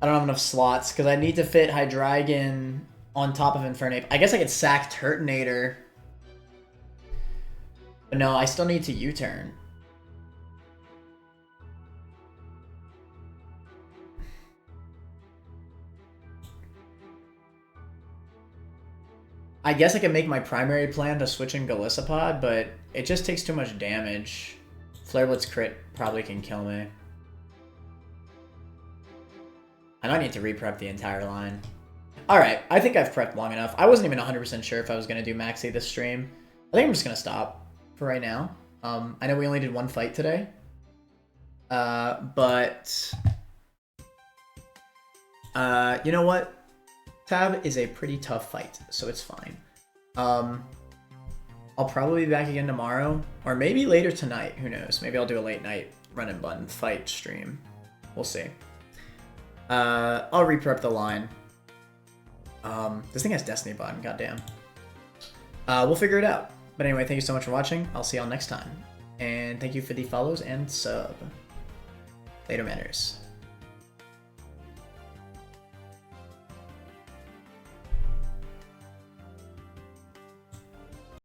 I don't have enough slots because I need to fit Hydreigon on top of Infernape. I guess I could sack Turtonator. But no, I still need to U-turn. I guess I can make my primary plan to switch in Golisopod, but it just takes too much damage. Flare Blitz crit probably can kill me. I might need to re-prep the entire line. Alright, I think I've prepped long enough. I wasn't even 100% sure if I was going to do Maxie this stream. I think I'm just going to stop for right now. I know we only did one fight today. But... you know what? Tab is a pretty tough fight, so it's fine. I'll probably be back again tomorrow, or maybe later tonight. Who knows? Maybe I'll do a late night run and button fight stream. We'll see. I'll re-prep the line. This thing has Destiny button, goddamn. We'll figure it out. But anyway, thank you so much for watching. I'll see y'all next time. And thank you for the follows and sub. Later, manners.